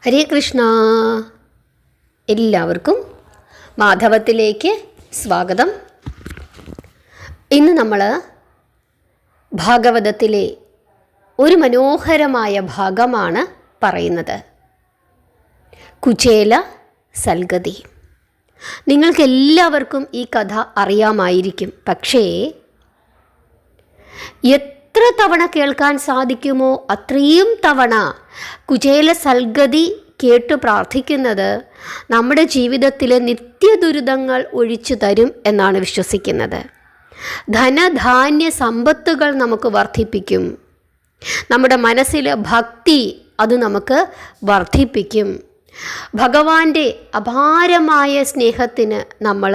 ഹരേ കൃഷ്ണ. എല്ലാവർക്കും മാധവത്തിലേക്ക് സ്വാഗതം. ഇന്ന് നമ്മൾ ഭാഗവതത്തിലെ ഒരു മനോഹരമായ ഭാഗമാണ് പറയുന്നത്. കുചേല സൽഗതി. നിങ്ങൾക്കെല്ലാവർക്കും ഈ കഥ അറിയാമായിരിക്കും. പക്ഷേ എത്ര തവണ കേൾക്കാൻ സാധിക്കുമോ അത്രയും തവണ കുചേല സൽഗതി കേട്ടു പ്രാർത്ഥിക്കുന്നത് നമ്മുടെ ജീവിതത്തിലെ നിത്യദുരിതങ്ങൾ ഒഴിച്ചു തരും എന്നാണ് വിശ്വസിക്കുന്നത്. ധനധാന്യ സമ്പത്തുകൾ നമുക്ക് വർദ്ധിപ്പിക്കും. നമ്മുടെ മനസ്സിലെ ഭക്തി അത് നമുക്ക് വർദ്ധിപ്പിക്കും. ഭഗവാന്റെ അപാരമായ സ്നേഹത്തിന് നമ്മൾ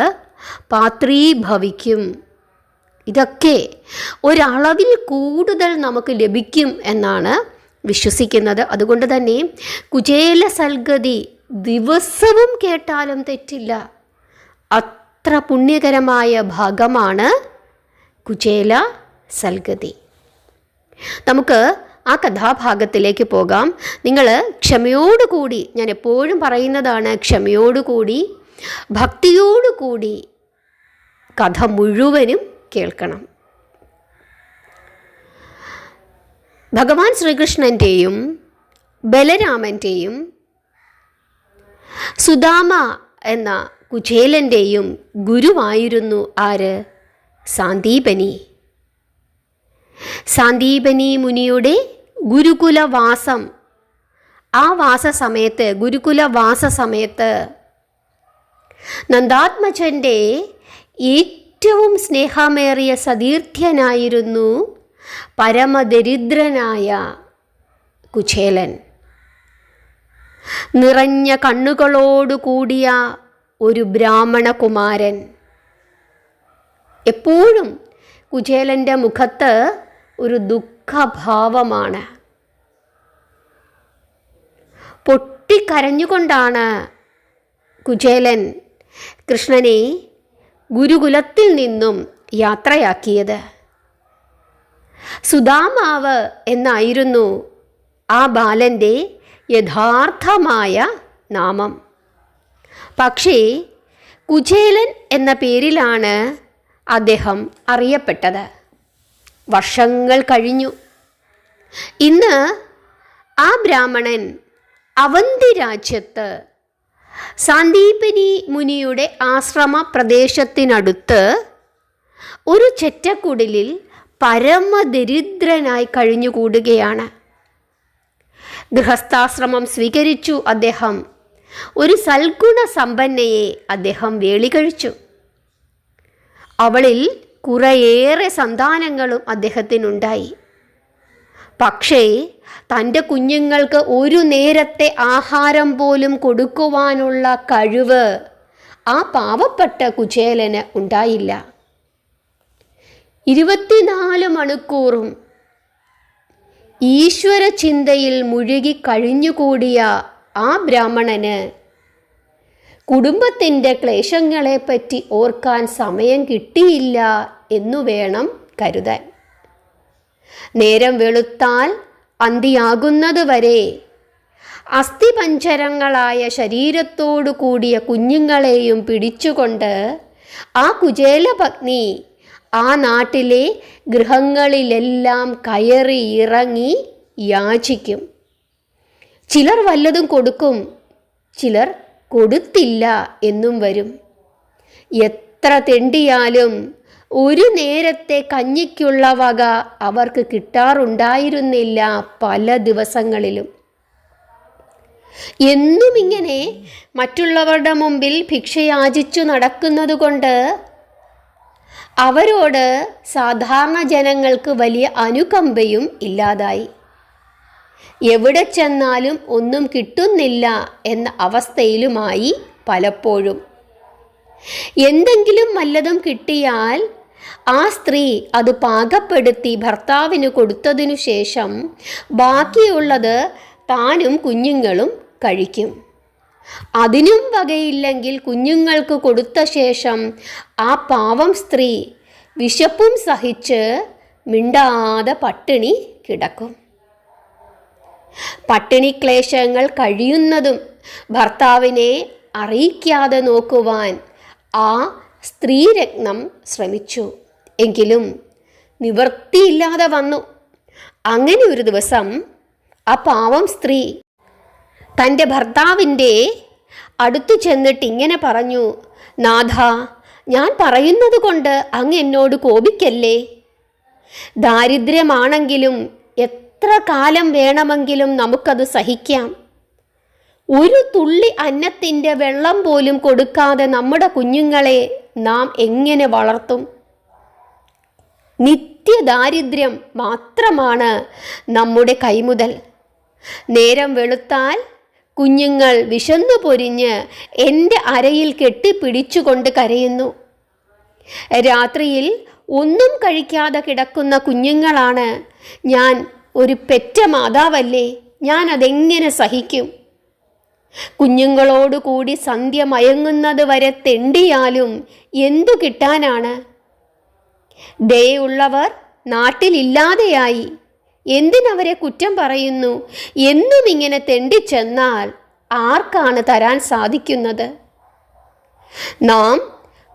പാത്രീഭവിക്കും. ഇതൊക്കെ ഒരളവിൽ കൂടുതൽ നമുക്ക് ലഭിക്കും എന്നാണ് വിശ്വസിക്കുന്നത്. അതുകൊണ്ട് തന്നെ കുചേല സൽഗതി ദിവസവും കേട്ടാലും തെറ്റില്ല. അത്ര പുണ്യകരമായ ഭാഗമാണ് കുചേല സൽഗതി. നമുക്ക് ആ കഥാഭാഗത്തിലേക്ക് പോകാം. നിങ്ങൾ ക്ഷമയോടുകൂടി, ഞാൻ എപ്പോഴും പറയുന്നതാണ്, ക്ഷമയോടുകൂടി ഭക്തിയോടുകൂടി കഥ മുഴുവനും കേൾക്കണം. ഭഗവാൻ ശ്രീകൃഷ്ണൻ്റെയും ബലരാമൻ്റെയും സുദാമ എന്ന കുചേലൻ്റെയും ഗുരുവായിരുന്നു ആര്? സാന്ദീപനി. സാന്ദീപനി മുനിയുടെ ഗുരുകുലവാസം, ആ ഗുരുകുലവാസ സമയത്ത് നന്ദാത്മജൻ്റെ ഏറ്റവും സ്നേഹമേറിയ സതീർത്ഥ്യനായിരുന്നു പരമദരിദ്രനായ കുചേലൻ. നിറഞ്ഞ കണ്ണുകളോടുകൂടിയ ഒരു ബ്രാഹ്മണ കുമാരൻ. എപ്പോഴും കുചേലൻ്റെ മുഖത്ത് ഒരു ദുഃഖഭാവമാണ്. പൊട്ടിക്കരഞ്ഞുകൊണ്ടാണ് കുചേലൻ കൃഷ്ണനെ ഗുരുകുലത്തിൽ നിന്നും യാത്രയാക്കിയത്. സുദാമാവ് എന്നായിരുന്നു ആ ബാലൻ്റെ യഥാർത്ഥമായ നാമം. പക്ഷേ കുചേലൻ എന്ന പേരിലാണ് അദ്ദേഹം അറിയപ്പെട്ടത്. വർഷങ്ങൾ കഴിഞ്ഞു. ഇന്ന് ആ ബ്രാഹ്മണൻ അവന്തി രാജ്യത്ത് സാന്ദീപനി മുനിയുടെ ആശ്രമ പ്രദേശത്തിനടുത്ത് ഒരു ചെറ്റക്കുടിലിൽ പരമദരിദ്രനായി കഴിഞ്ഞുകൂടുകയാണ്. ഗൃഹസ്ഥാശ്രമം സ്വീകരിച്ചു അദ്ദേഹം. ഒരു സൽഗുണ സമ്പന്നയെ അദ്ദേഹം വേളി കഴിച്ചു. അവളിൽ കുറേയേറെ സന്താനങ്ങളും അദ്ദേഹത്തിനുണ്ടായി. പക്ഷേ തൻ്റെ കുഞ്ഞുങ്ങൾക്ക് ഒരു നേരത്തെ ആഹാരം പോലും കൊടുക്കുവാനുള്ള കഴിവ് ആ പാവപ്പെട്ട കുചേലന് ഉണ്ടായില്ല. 24 മണിക്കൂറും ഈശ്വര ചിന്തയിൽ മുഴുകി കഴിഞ്ഞുകൂടിയ ആ ബ്രാഹ്മണന് കുടുംബത്തിൻ്റെ ക്ലേശങ്ങളെപ്പറ്റി ഓർക്കാൻ സമയം കിട്ടിയില്ല എന്നു വേണം കരുതാൻ. നേരം വെളുത്താൽ അന്തിയാകുന്നതുവരെ അസ്ഥിപഞ്ജരങ്ങളായ ശരീരത്തോടു കൂടിയ കുഞ്ഞുങ്ങളെയും പിടിച്ചുകൊണ്ട് ആ കുചേല പത്നി ആ നാട്ടിലെ ഗൃഹങ്ങളിലെല്ലാം കയറി ഇറങ്ങി യാചിക്കും. ചിലർ വല്ലതും കൊടുക്കും, ചിലർ കൊടുത്തില്ല എന്നും വരും. എത്ര തെണ്ടിയാലും ഒരു നേരത്തെ കഞ്ഞിക്കുള്ള വക അവർക്ക് കിട്ടാറുണ്ടായിരുന്നില്ല പല ദിവസങ്ങളിലും. എന്നും ഇങ്ങനെ മറ്റുള്ളവരുടെ മുമ്പിൽ ഭിക്ഷയാചിച്ചു നടക്കുന്നത് കൊണ്ട് അവരോട് സാധാരണ ജനങ്ങൾക്ക് വലിയ അനുകമ്പയും ഇല്ലാതായി. എവിടെ ചെന്നാലും ഒന്നും കിട്ടുന്നില്ല എന്ന അവസ്ഥയിലുമായി പലപ്പോഴും. എന്തെങ്കിലും വല്ലതും കിട്ടിയാൽ ആ സ്ത്രീ അത് പാകപ്പെടുത്തി ഭർത്താവിന് കൊടുത്തതിനു ശേഷം ബാക്കിയുള്ളത് താനും കുഞ്ഞുങ്ങളും കഴിക്കും. അതിനും വകയില്ലെങ്കിൽ കുഞ്ഞുങ്ങൾക്ക് കൊടുത്ത ശേഷം ആ പാവം സ്ത്രീ വിശപ്പും സഹിച്ച് മിണ്ടാതെ പട്ടിണി കിടക്കും. പട്ടിണിക്ലേശങ്ങൾ കഴിയുന്നതും ഭർത്താവിനെ അറിയിക്കാതെ നോക്കുവാൻ ആ സ്ത്രീരത്നം ശ്രമിച്ചു. എങ്കിലും നിവൃത്തിയില്ലാതെ വന്നു. അങ്ങനെ ഒരു ദിവസം ആ പാവം സ്ത്രീ തൻ്റെ ഭർത്താവിൻ്റെ അടുത്തു ചെന്നിട്ട് ഇങ്ങനെ പറഞ്ഞു, നാഥ, ഞാൻ പറയുന്നത് കൊണ്ട് അങ്ങ് എന്നോട് കോപിക്കല്ലേ. ദാരിദ്ര്യമാണെങ്കിലും എത്ര കാലം വേണമെങ്കിലും നമുക്കത് സഹിക്കാം. ഒരു തുള്ളി അന്നത്തിൻ്റെ വെള്ളം പോലും കൊടുക്കാതെ നമ്മുടെ കുഞ്ഞുങ്ങളെ നാം എങ്ങനെ വളർത്തും? നിത്യദാരിദ്ര്യം മാത്രമാണ് നമ്മുടെ കൈമുതൽ. നേരം വെളുത്താൽ കുഞ്ഞുങ്ങൾ വിശന്നു പൊരിഞ്ഞ് എൻ്റെ അരയിൽ കെട്ടിപ്പിടിച്ചുകൊണ്ട് കരയുന്നു. രാത്രിയിൽ ഒന്നും കഴിക്കാതെ കിടക്കുന്ന കുഞ്ഞുങ്ങളാണ്. ഞാൻ ഒരു പെറ്റ മാതാവല്ലേ, ഞാൻ അതെങ്ങനെ സഹിക്കും? കുഞ്ഞുങ്ങളോടുകൂടി സന്ധ്യ മയങ്ങുന്നത് വരെ തെണ്ടിയാലും എന്തു കിട്ടാനാണ്? ദയുള്ളവർ നാട്ടിലില്ലാതെയായി. എന്തിനവരെ കുറ്റം പറയുന്നു? എന്നും ഇങ്ങനെ തെണ്ടിച്ചെന്നാൽ ആർക്കാണ് തരാൻ സാധിക്കുന്നത്? നാം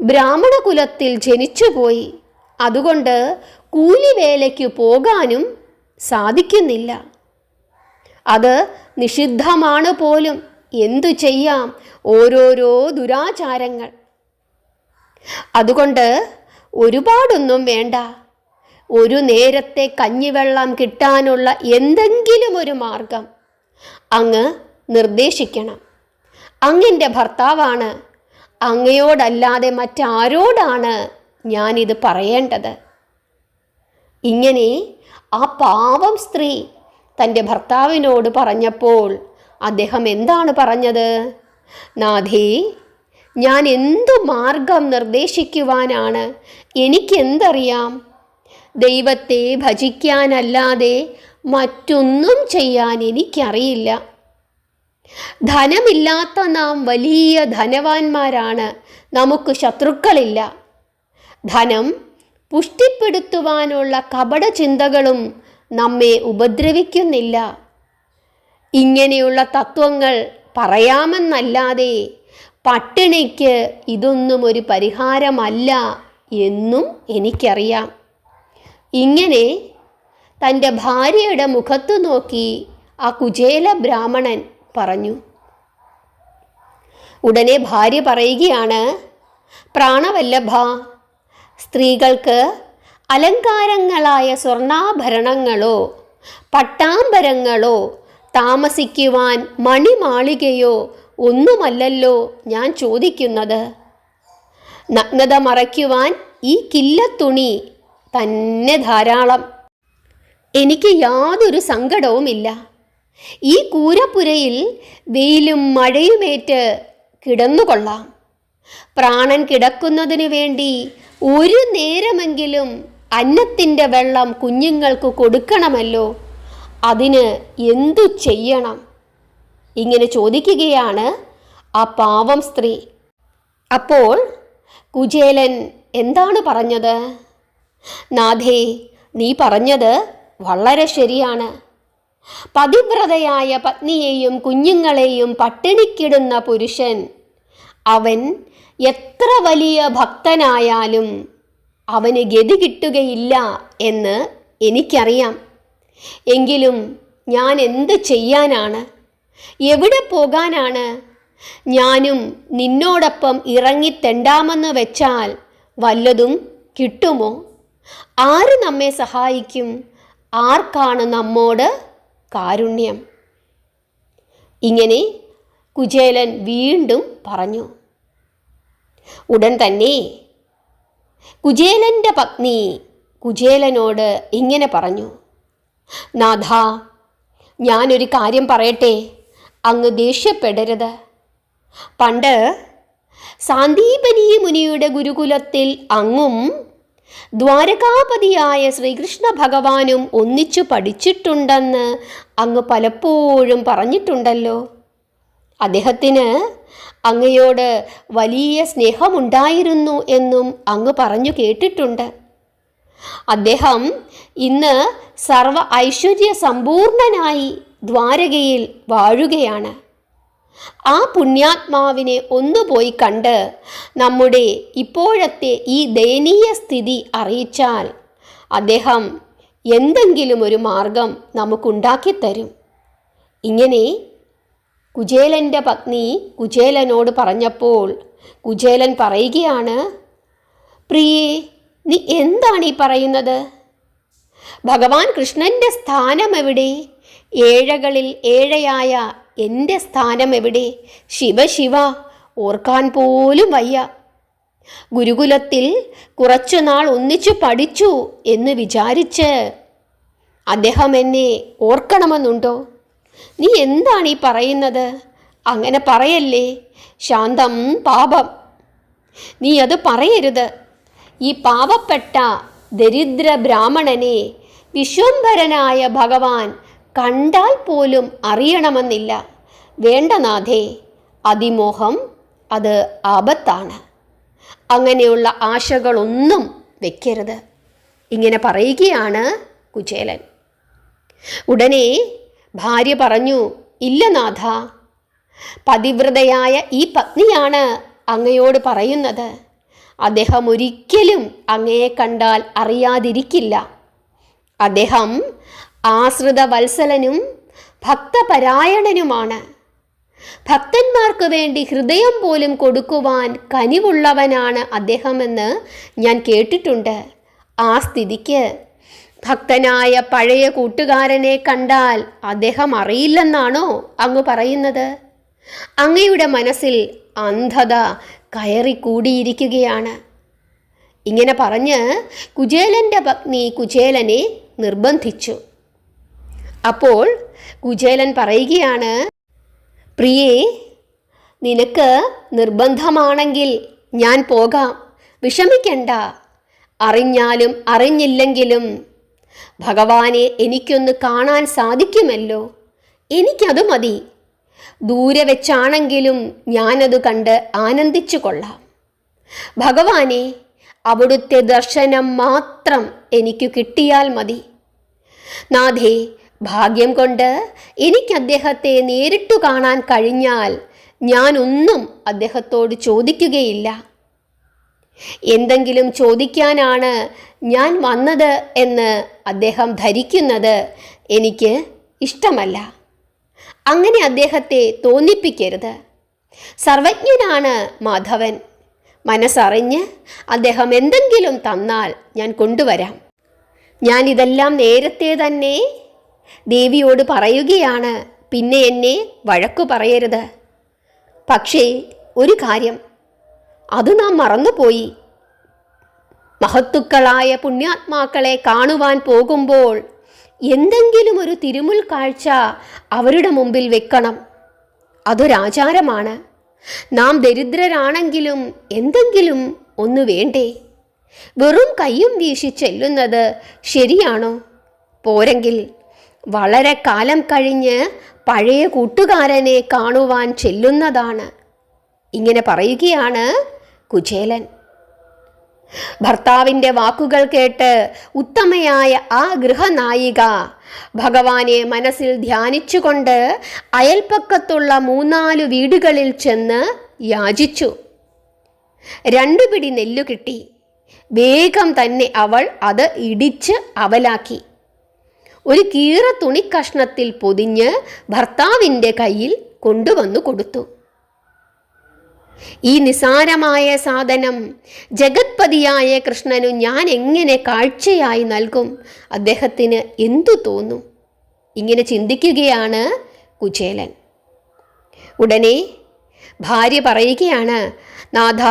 ബ്രാഹ്മണ കുലത്തിൽ ജനിച്ചുപോയി. അതുകൊണ്ട് കൂലിവേലയ്ക്ക് പോകാനും സാധിക്കുന്നില്ല. അത് നിഷിദ്ധമാണ് പോലും. എന്തു ചെയ്യാം? ഓരോരോ ദുരാചാരങ്ങൾ. അതുകൊണ്ട് ഒരുപാടൊന്നും വേണ്ട. ഒരു നേരത്തെ കഞ്ഞിവെള്ളം കിട്ടാനുള്ള എന്തെങ്കിലും ഒരു മാർഗം അങ്ങ് നിർദ്ദേശിക്കണം. അങ്ങൻ്റെ ഭർത്താവാണ്. അങ്ങയോടല്ലാതെ മറ്റാരോടാണ് ഞാനിത് പറയേണ്ടത്? ഇങ്ങനെ ആ പാവം സ്ത്രീ തൻ്റെ ഭർത്താവിനോട് പറഞ്ഞപ്പോൾ അദ്ദേഹം എന്താണ് പറഞ്ഞത്? നാഥേ, ഞാൻ എന്തു മാർഗം നിർദ്ദേശിക്കുവാനാണ്? എനിക്കെന്തറിയാം? ദൈവത്തെ ഭജിക്കാനല്ലാതെ മറ്റൊന്നും ചെയ്യാൻ എനിക്കറിയില്ല. ധനമില്ലാത്ത നാം വലിയ ധനവാന്മാരാണ്. നമുക്ക് ശത്രുക്കളില്ല. ധനം പുഷ്ടിപ്പെടുത്തുവാനുള്ള കപട ചിന്തകളും നമ്മെ ഉപദ്രവിക്കുന്നില്ല. ഇങ്ങനെയുള്ള തത്വങ്ങൾ പറയാമെന്നല്ലാതെ പട്ടിണിക്ക് ഇതൊന്നും ഒരു പരിഹാരമല്ല എന്നും എനിക്കറിയാം. ഇങ്ങനെ തൻ്റെ ഭാര്യയുടെ മുഖത്തു നോക്കി ആ കുചേല ബ്രാഹ്മണൻ പറഞ്ഞു. ഉടനെ ഭാര്യ പറയുകയാണ്, പ്രാണവല്ലഭ, സ്ത്രീകൾക്ക് അലങ്കാരങ്ങളായ സ്വർണ്ണാഭരണങ്ങളോ പട്ടാമ്പരങ്ങളോ താമസിക്കുവാൻ മണിമാളികയോ ഒന്നുമല്ലല്ലോ ഞാൻ ചോദിക്കുന്നത്. നഗ്നത മറയ്ക്കുവാൻ ഈ കില്ലത്തുണി തന്നെ ധാരാളം. എനിക്ക് യാതൊരു സങ്കടവുമില്ല. ഈ കൂരപ്പുരയിൽ വെയിലും മഴയുമേറ്റ് കിടന്നുകൊള്ളാം. പ്രാണൻ കിടക്കുന്നതിനു വേണ്ടി ഒരു നേരമെങ്കിലും അന്നത്തിൻ്റെ വെള്ളം കുഞ്ഞുങ്ങൾക്ക് കൊടുക്കണമല്ലോ. അതിന് എന്തു ചെയ്യണം? ഇങ്ങനെ ചോദിക്കുകയാണ് ആ പാവം സ്ത്രീ. അപ്പോൾ കുചേലൻ എന്താണ് പറഞ്ഞത്? നാഥേ, നീ പറഞ്ഞത് വളരെ ശരിയാണ്. പതിവ്രതയായ പത്നിയെയും കുഞ്ഞുങ്ങളെയും പട്ടിണിക്കിടുന്ന പുരുഷൻ, അവൻ എത്ര വലിയ ഭക്തനായാലും അവന് ഗതി കിട്ടുകയില്ല എന്ന് എനിക്കറിയാം. എങ്കിലും ഞാൻ എന്ത് ചെയ്യാനാണ്? എവിടെ പോകാനാണ്? ഞാനും നിന്നോടൊപ്പം ഇറങ്ങിത്തെണ്ടാമെന്ന് വെച്ചാൽ വല്ലതും കിട്ടുമോ? ആര് നമ്മെ സഹായിക്കും? ആർക്കാണ് നമ്മോട് കാരുണ്യം? ഇങ്ങനെ കുചേലൻ വീണ്ടും പറഞ്ഞു. ഉടൻ തന്നെ കുചേലൻ്റെ പത്നി കുചേലനോട് ഇങ്ങനെ പറഞ്ഞു, നാഥ, ഞാനൊരു കാര്യം പറയട്ടെ, അങ്ങ് ദേഷ്യപ്പെടരുത്. പണ്ട് സാന്ദീപനി മുനിയുടെ ഗുരുകുലത്തിൽ അങ്ങും ദ്വാരകാപതിയായ ശ്രീകൃഷ്ണ ഭഗവാനും ഒന്നിച്ചു പഠിച്ചിട്ടുണ്ടെന്ന് അങ്ങ് പലപ്പോഴും പറഞ്ഞിട്ടുണ്ടല്ലോ. അദ്ദേഹത്തിന് അങ്ങയോട് വലിയ സ്നേഹമുണ്ടായിരുന്നു എന്നും അങ്ങ് പറഞ്ഞു കേട്ടിട്ടുണ്ട്. അദ്ദേഹം ഇന്ന് സർവ ഐശ്വര്യ സമ്പൂർണനായി ദ്വാരകയിൽ വാഴുകയാണ്. ആ പുണ്യാത്മാവിനെ ഒന്നുപോയി കണ്ട് നമ്മുടെ ഇപ്പോഴത്തെ ഈ ദയനീയ സ്ഥിതി അറിയിച്ചാൽ അദ്ദേഹം എന്തെങ്കിലും ഒരു മാർഗം നമുക്കുണ്ടാക്കിത്തരും. ഇങ്ങനെ കുചേലൻ്റെ പത്നി കുചേലനോട് പറഞ്ഞപ്പോൾ കുചേലൻ പറയുകയാണ്, പ്രിയേ, നീ എന്താണ് ഈ പറയുന്നത്? ഭഗവാൻ കൃഷ്ണൻ്റെ സ്ഥാനം എവിടെ? ഏഴകളിൽ ഏഴയായ എൻ്റെ സ്ഥാനം എവിടെ? ശിവ ശിവ, ഓർക്കാൻ പോലും വയ്യ. ഗുരുകുലത്തിൽ കുറച്ചുനാൾ ഒന്നിച്ചു പഠിച്ചു എന്ന് വിചാരിച്ച് അദ്ദേഹം എന്നെ ഓർക്കണമെന്നുണ്ടോ? നീ എന്താണ് ഈ പറയുന്നത്? അങ്ങനെ പറയല്ലേ, ശാന്തം പാപം. നീ അത് പറയരുത്. ഈ പാവപ്പെട്ട ദരിദ്ര ബ്രാഹ്മണനെ വിശ്വംഭരനായ ഭഗവാൻ കണ്ടാൽ പോലും അറിയണമെന്നില്ല. വേണ്ട നാഥേ, അതിമോഹം അത് ആപത്താണ്. അങ്ങനെയുള്ള ആശകളൊന്നും വെക്കരുത്. ഇങ്ങനെ പറയുകയാണ് കുചേലൻ. ഉടനെ ഭാര്യ പറഞ്ഞു, ഇല്ല നാഥ, പതിവ്രതയായ ഈ പത്നിയാണ് അങ്ങയോട് പറയുന്നത്. അദ്ദേഹം ഒരിക്കലും അങ്ങയെ കണ്ടാൽ അറിയാതിരിക്കില്ല. അദ്ദേഹം ആശ്രിത വത്സലനും ഭക്തപരായണനുമാണ്. ഭക്തന്മാർക്ക് വേണ്ടി ഹൃദയം പോലും കൊടുക്കുവാൻ കനിവുള്ളവനാണ് അദ്ദേഹമെന്ന് ഞാൻ കേട്ടിട്ടുണ്ട്. ആ സ്ഥിതിക്ക് ഭക്തനായ പഴയ കൂട്ടുകാരനെ കണ്ടാൽ അദ്ദേഹം അറിയില്ലെന്നാണോ അങ്ങ് പറയുന്നത്? അങ്ങയുടെ മനസ്സിൽ അന്ധത കയറിക്കൂടിയിരിക്കുകയാണ്. ഇങ്ങനെ പറഞ്ഞ് കുചേലൻ്റെ പത്നി കുചേലനെ നിർബന്ധിച്ചു. അപ്പോൾ കുചേലൻ പറയുകയാണ്, പ്രിയേ, നിനക്ക് നിർബന്ധമാണെങ്കിൽ ഞാൻ പോകാം, വിഷമിക്കണ്ട. അറിഞ്ഞാലും അറിഞ്ഞില്ലെങ്കിലും ഭഗവാനെ എനിക്കൊന്ന് കാണാൻ സാധിക്കുമല്ലോ, എനിക്കത് മതി. ദൂരെ വെച്ചാണെങ്കിലും ഞാനത് കണ്ട് ആനന്ദിച്ചു കൊള്ളാം. ഭഗവാനെ, അവിടുത്തെ ദർശനം മാത്രം എനിക്ക് കിട്ടിയാൽ മതി. നാഥേ, ഭാഗ്യം കൊണ്ട് എനിക്ക് അദ്ദേഹത്തെ നേരിട്ടു കാണാൻ കഴിഞ്ഞാൽ ഞാനൊന്നും അദ്ദേഹത്തോട് ചോദിക്കുകയില്ല. എന്തെങ്കിലും ചോദിക്കാനാണ് ഞാൻ വന്നത് എന്ന് അദ്ദേഹം ധരിക്കുന്നത് എനിക്ക് ഇഷ്ടമല്ല. അങ്ങനെ അദ്ദേഹത്തെ തോന്നിപ്പിക്കരുത്. സർവജ്ഞനാണ് മാധവൻ. മനസ്സറിഞ്ഞ് അദ്ദേഹം എന്തെങ്കിലും തന്നാൽ ഞാൻ കൊണ്ടുവരാം. ഞാനിതെല്ലാം നേരത്തെ തന്നെ ദേവിയോട് പറയുകയാണ്. പിന്നെ എന്നെ വഴക്കു പറയരുത്. പക്ഷേ ഒരു കാര്യം, അത് നാം മറന്നുപോയി. മഹത്തുക്കളായ പുണ്യാത്മാക്കളെ കാണുവാൻ പോകുമ്പോൾ എന്തെങ്കിലും ഒരു തിരുമുൽ കാഴ്ച അവരുടെ മുമ്പിൽ വെക്കണം. അതൊരാചാരമാണ്. നാം ദരിദ്രരാണെങ്കിലും എന്തെങ്കിലും ഒന്ന് വേണ്ടേ? വെറും കയ്യും വീശി ചെല്ലുന്നത് ശരിയാണോ? പോരെങ്കിൽ വളരെ കാലം കഴിഞ്ഞ് പഴയ കൂട്ടുകാരനെ കാണുവാൻ ചെല്ലുന്നതാണ്. ഇങ്ങനെ പറയുകയാണ് കുചേലൻ. ഭർത്താവിൻ്റെ വാക്കുകൾ കേട്ട് ഉത്തമയായ ആ ഗൃഹനായിക ഭഗവാനെ മനസ്സിൽ ധ്യാനിച്ചുകൊണ്ട് അയൽപ്പക്കത്തുള്ള 3-4 വീടുകളിൽ ചെന്ന് യാചിച്ചു. 2 പിടി നെല്ലു കിട്ടി. വേഗം തന്നെ അവൾ അത് ഇടിച്ച് അവലാക്കി ഒരു കീറ തുണിക്കഷ്ണത്തിൽ പൊതിഞ്ഞ് ഭർത്താവിൻ്റെ കയ്യിൽ കൊണ്ടുവന്നു കൊടുത്തു. ഈ നിസാരമായ സാധനം ജഗത്പതിയായ കൃഷ്ണനു ഞാൻ എങ്ങനെ കാഴ്ചയായി നൽകും? അദ്ദേഹത്തിന് എന്തു തോന്നും? ഇങ്ങനെ ചിന്തിക്കുകയാണ് കുചേലൻ. ഉടനെ ഭാര്യ പറയുകയാണ്, നാഥ,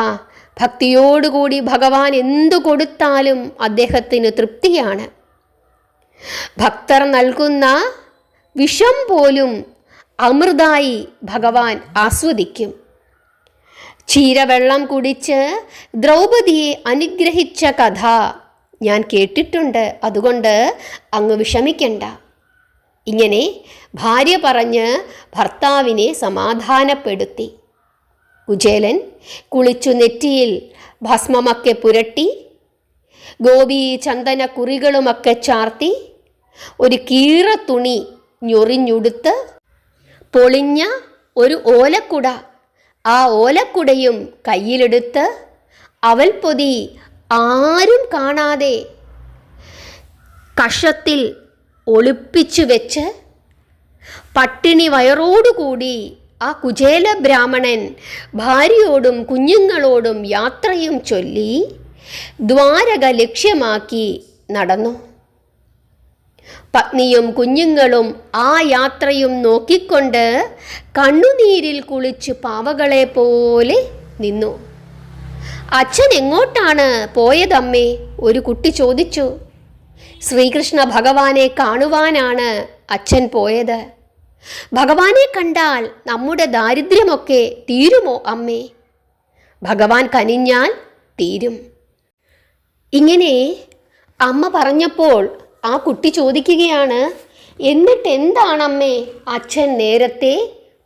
ഭക്തിയോടുകൂടി ഭഗവാൻ എന്തു കൊടുത്താലും അദ്ദേഹത്തിന് തൃപ്തിയാണ്. ഭക്തർ നൽകുന്ന വിഷം പോലും അമൃതായി ഭഗവാൻ ആസ്വദിക്കും. ക്ഷീരവെള്ളം കുടിച്ച് ദ്രൗപദിയെ അനുഗ്രഹിച്ച കഥ ഞാൻ കേട്ടിട്ടുണ്ട്. അതുകൊണ്ട് അങ്ങ് വിഷമിക്കണ്ട. ഇങ്ങനെ ഭാര്യ പറഞ്ഞ് ഭർത്താവിനെ സമാധാനപ്പെടുത്തി. കുചേലൻ കുളിച്ചു നെറ്റിയിൽ ഭസ്മമൊക്കെ പുരട്ടി ഗോപി ചന്ദന കുറികളുമൊക്കെ ചാർത്തി ഒരു കീറ തുണി ഞൊറിഞ്ഞുടുത്ത് പൊളിഞ്ഞ ഒരു ഓലക്കുട, ആ ഓലക്കുടയും കയ്യിലെടുത്ത് അവൽപ്പൊതി ആരും കാണാതെ കഷത്തിൽ ഒളിപ്പിച്ചു വെച്ച് പട്ടിണി വയറോടുകൂടി ആ കുചേല ബ്രാഹ്മണൻ ഭാര്യയോടും കുഞ്ഞുങ്ങളോടും യാത്രയും ചൊല്ലി ദ്വാരക ലക്ഷ്യമാക്കി നടന്നു. പത്നിയും കുഞ്ഞുങ്ങളും ആ യാത്രയും നോക്കിക്കൊണ്ട് കണ്ണുനീരിൽ കുളിച്ച് പാവകളെ പോലെ നിന്നു. അച്ഛൻ എങ്ങോട്ടാണ് പോയതമ്മേ? ഒരു കുട്ടി ചോദിച്ചു. ശ്രീകൃഷ്ണ ഭഗവാനെ കാണുവാനാണ് അച്ഛൻ പോയത്. ഭഗവാനെ കണ്ടാൽ നമ്മുടെ ദാരിദ്ര്യമൊക്കെ തീരുമോ അമ്മേ? ഭഗവാൻ കനിഞ്ഞാൽ തീരും. ഇങ്ങനെ അമ്മ പറഞ്ഞപ്പോൾ ആ കുട്ടി ചോദിക്കുകയാണ്, എന്നിട്ട് എന്താണമ്മേ അച്ഛൻ നേരത്തെ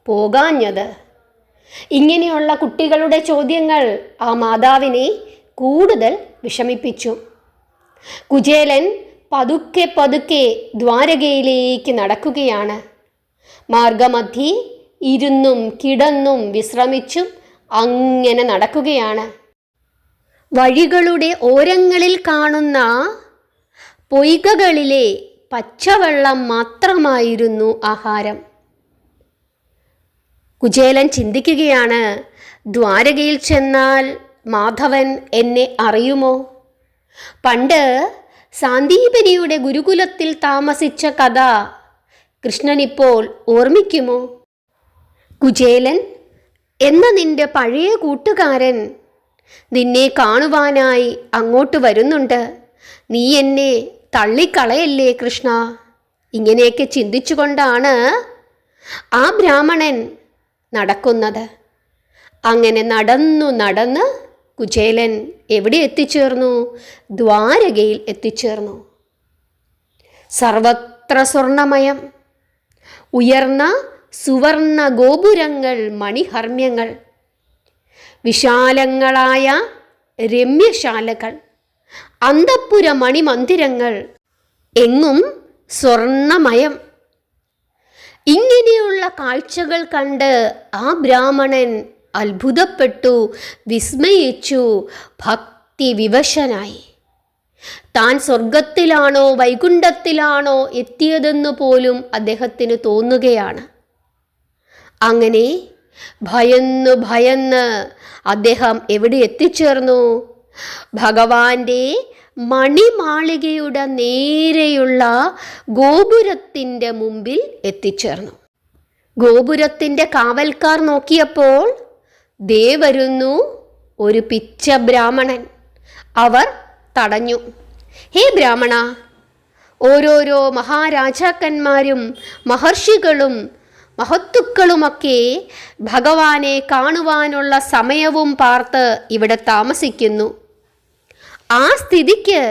പോകാഞ്ഞത്? ഇങ്ങനെയുള്ള കുട്ടികളുടെ ചോദ്യങ്ങൾ ആ മാതാവിനെ കൂടുതൽ വിഷമിപ്പിച്ചു. കുചേലൻ പതുക്കെ പതുക്കെ ദ്വാരകയിലേക്ക് നടക്കുകയാണ്. മാർഗമധ്യേ ഇരുന്നും കിടന്നും വിശ്രമിച്ചും അങ്ങനെ നടക്കുകയാണ്. വഴികളുടെ ഓരങ്ങളിൽ കാണുന്ന പൊയ്കകളിലെ പച്ചവെള്ളം മാത്രമായിരുന്നു ആഹാരം. കുചേലൻ ചിന്തിക്കുകയാണ്, ദ്വാരകയിൽ ചെന്നാൽ മാധവൻ എന്നെ അറിയുമോ? പണ്ട് സാന്ദീപനിയുടെ ഗുരുകുലത്തിൽ താമസിച്ച കഥ കൃഷ്ണനിപ്പോൾ ഓർമ്മിക്കുമോ? കുചേലൻ എന്ന നിന്റെ പഴയ കൂട്ടുകാരൻ നിന്നെ കാണുവാനായി അങ്ങോട്ട് വരുന്നുണ്ട്. നീ എന്നെ തള്ളിക്കളയല്ലേ കൃഷ്ണ? ഇങ്ങനെയൊക്കെ ചിന്തിച്ചുകൊണ്ടാണ് ആ ബ്രാഹ്മണൻ നടക്കുന്നത്. അങ്ങനെ നടന്നു നടന്ന് കുചേലൻ എവിടെ എത്തിച്ചേർന്നു? ദ്വാരകയിൽ എത്തിച്ചേർന്നു. സർവത്ര സ്വർണമയം, ഉയർന്ന സുവർണ ഗോപുരങ്ങൾ, മണിഹർമ്മ്യങ്ങൾ, വിശാലങ്ങളായ രമ്യശാലകൾ, അന്തഃപുര മണിമന്ദിരങ്ങൾ, എങ്ങും സ്വർണമയം. ഇങ്ങനെയുള്ള കാഴ്ചകൾ കണ്ട് ആ ബ്രാഹ്മണൻ അത്ഭുതപ്പെട്ടു, വിസ്മയിച്ചു, ഭക്തി വിവശനായി. താൻ സ്വർഗത്തിലാണോ വൈകുണ്ഠത്തിലാണോ എത്തിയതെന്നു പോലും അദ്ദേഹത്തിന് തോന്നുകയാണ്. അങ്ങനെ ഭയന്ന് ഭയന്ന് അദ്ദേഹം എവിടെ എത്തിച്ചേർന്നു? ഭഗവാന്റെ മണിമാളികയുടെ നേരെയുള്ള ഗോപുരത്തിൻ്റെ മുമ്പിൽ എത്തിച്ചേർന്നു. ഗോപുരത്തിൻ്റെ കാവൽക്കാർ നോക്കിയപ്പോൾ ദേ വരുന്നു ഒരു പിച്ച ബ്രാഹ്മണൻ. അവർ തടഞ്ഞു. ഹേ ബ്രാഹ്മണ, ഓരോരോ മഹാരാജാക്കന്മാരും മഹർഷികളും മഹത്തുക്കളുമൊക്കെ ഭഗവാനെ കാണുവാനുള്ള സമയവും പാർത്ത് ഇവിടെ താമസിക്കുന്നു. ആ സ്ഥിതിക്ക്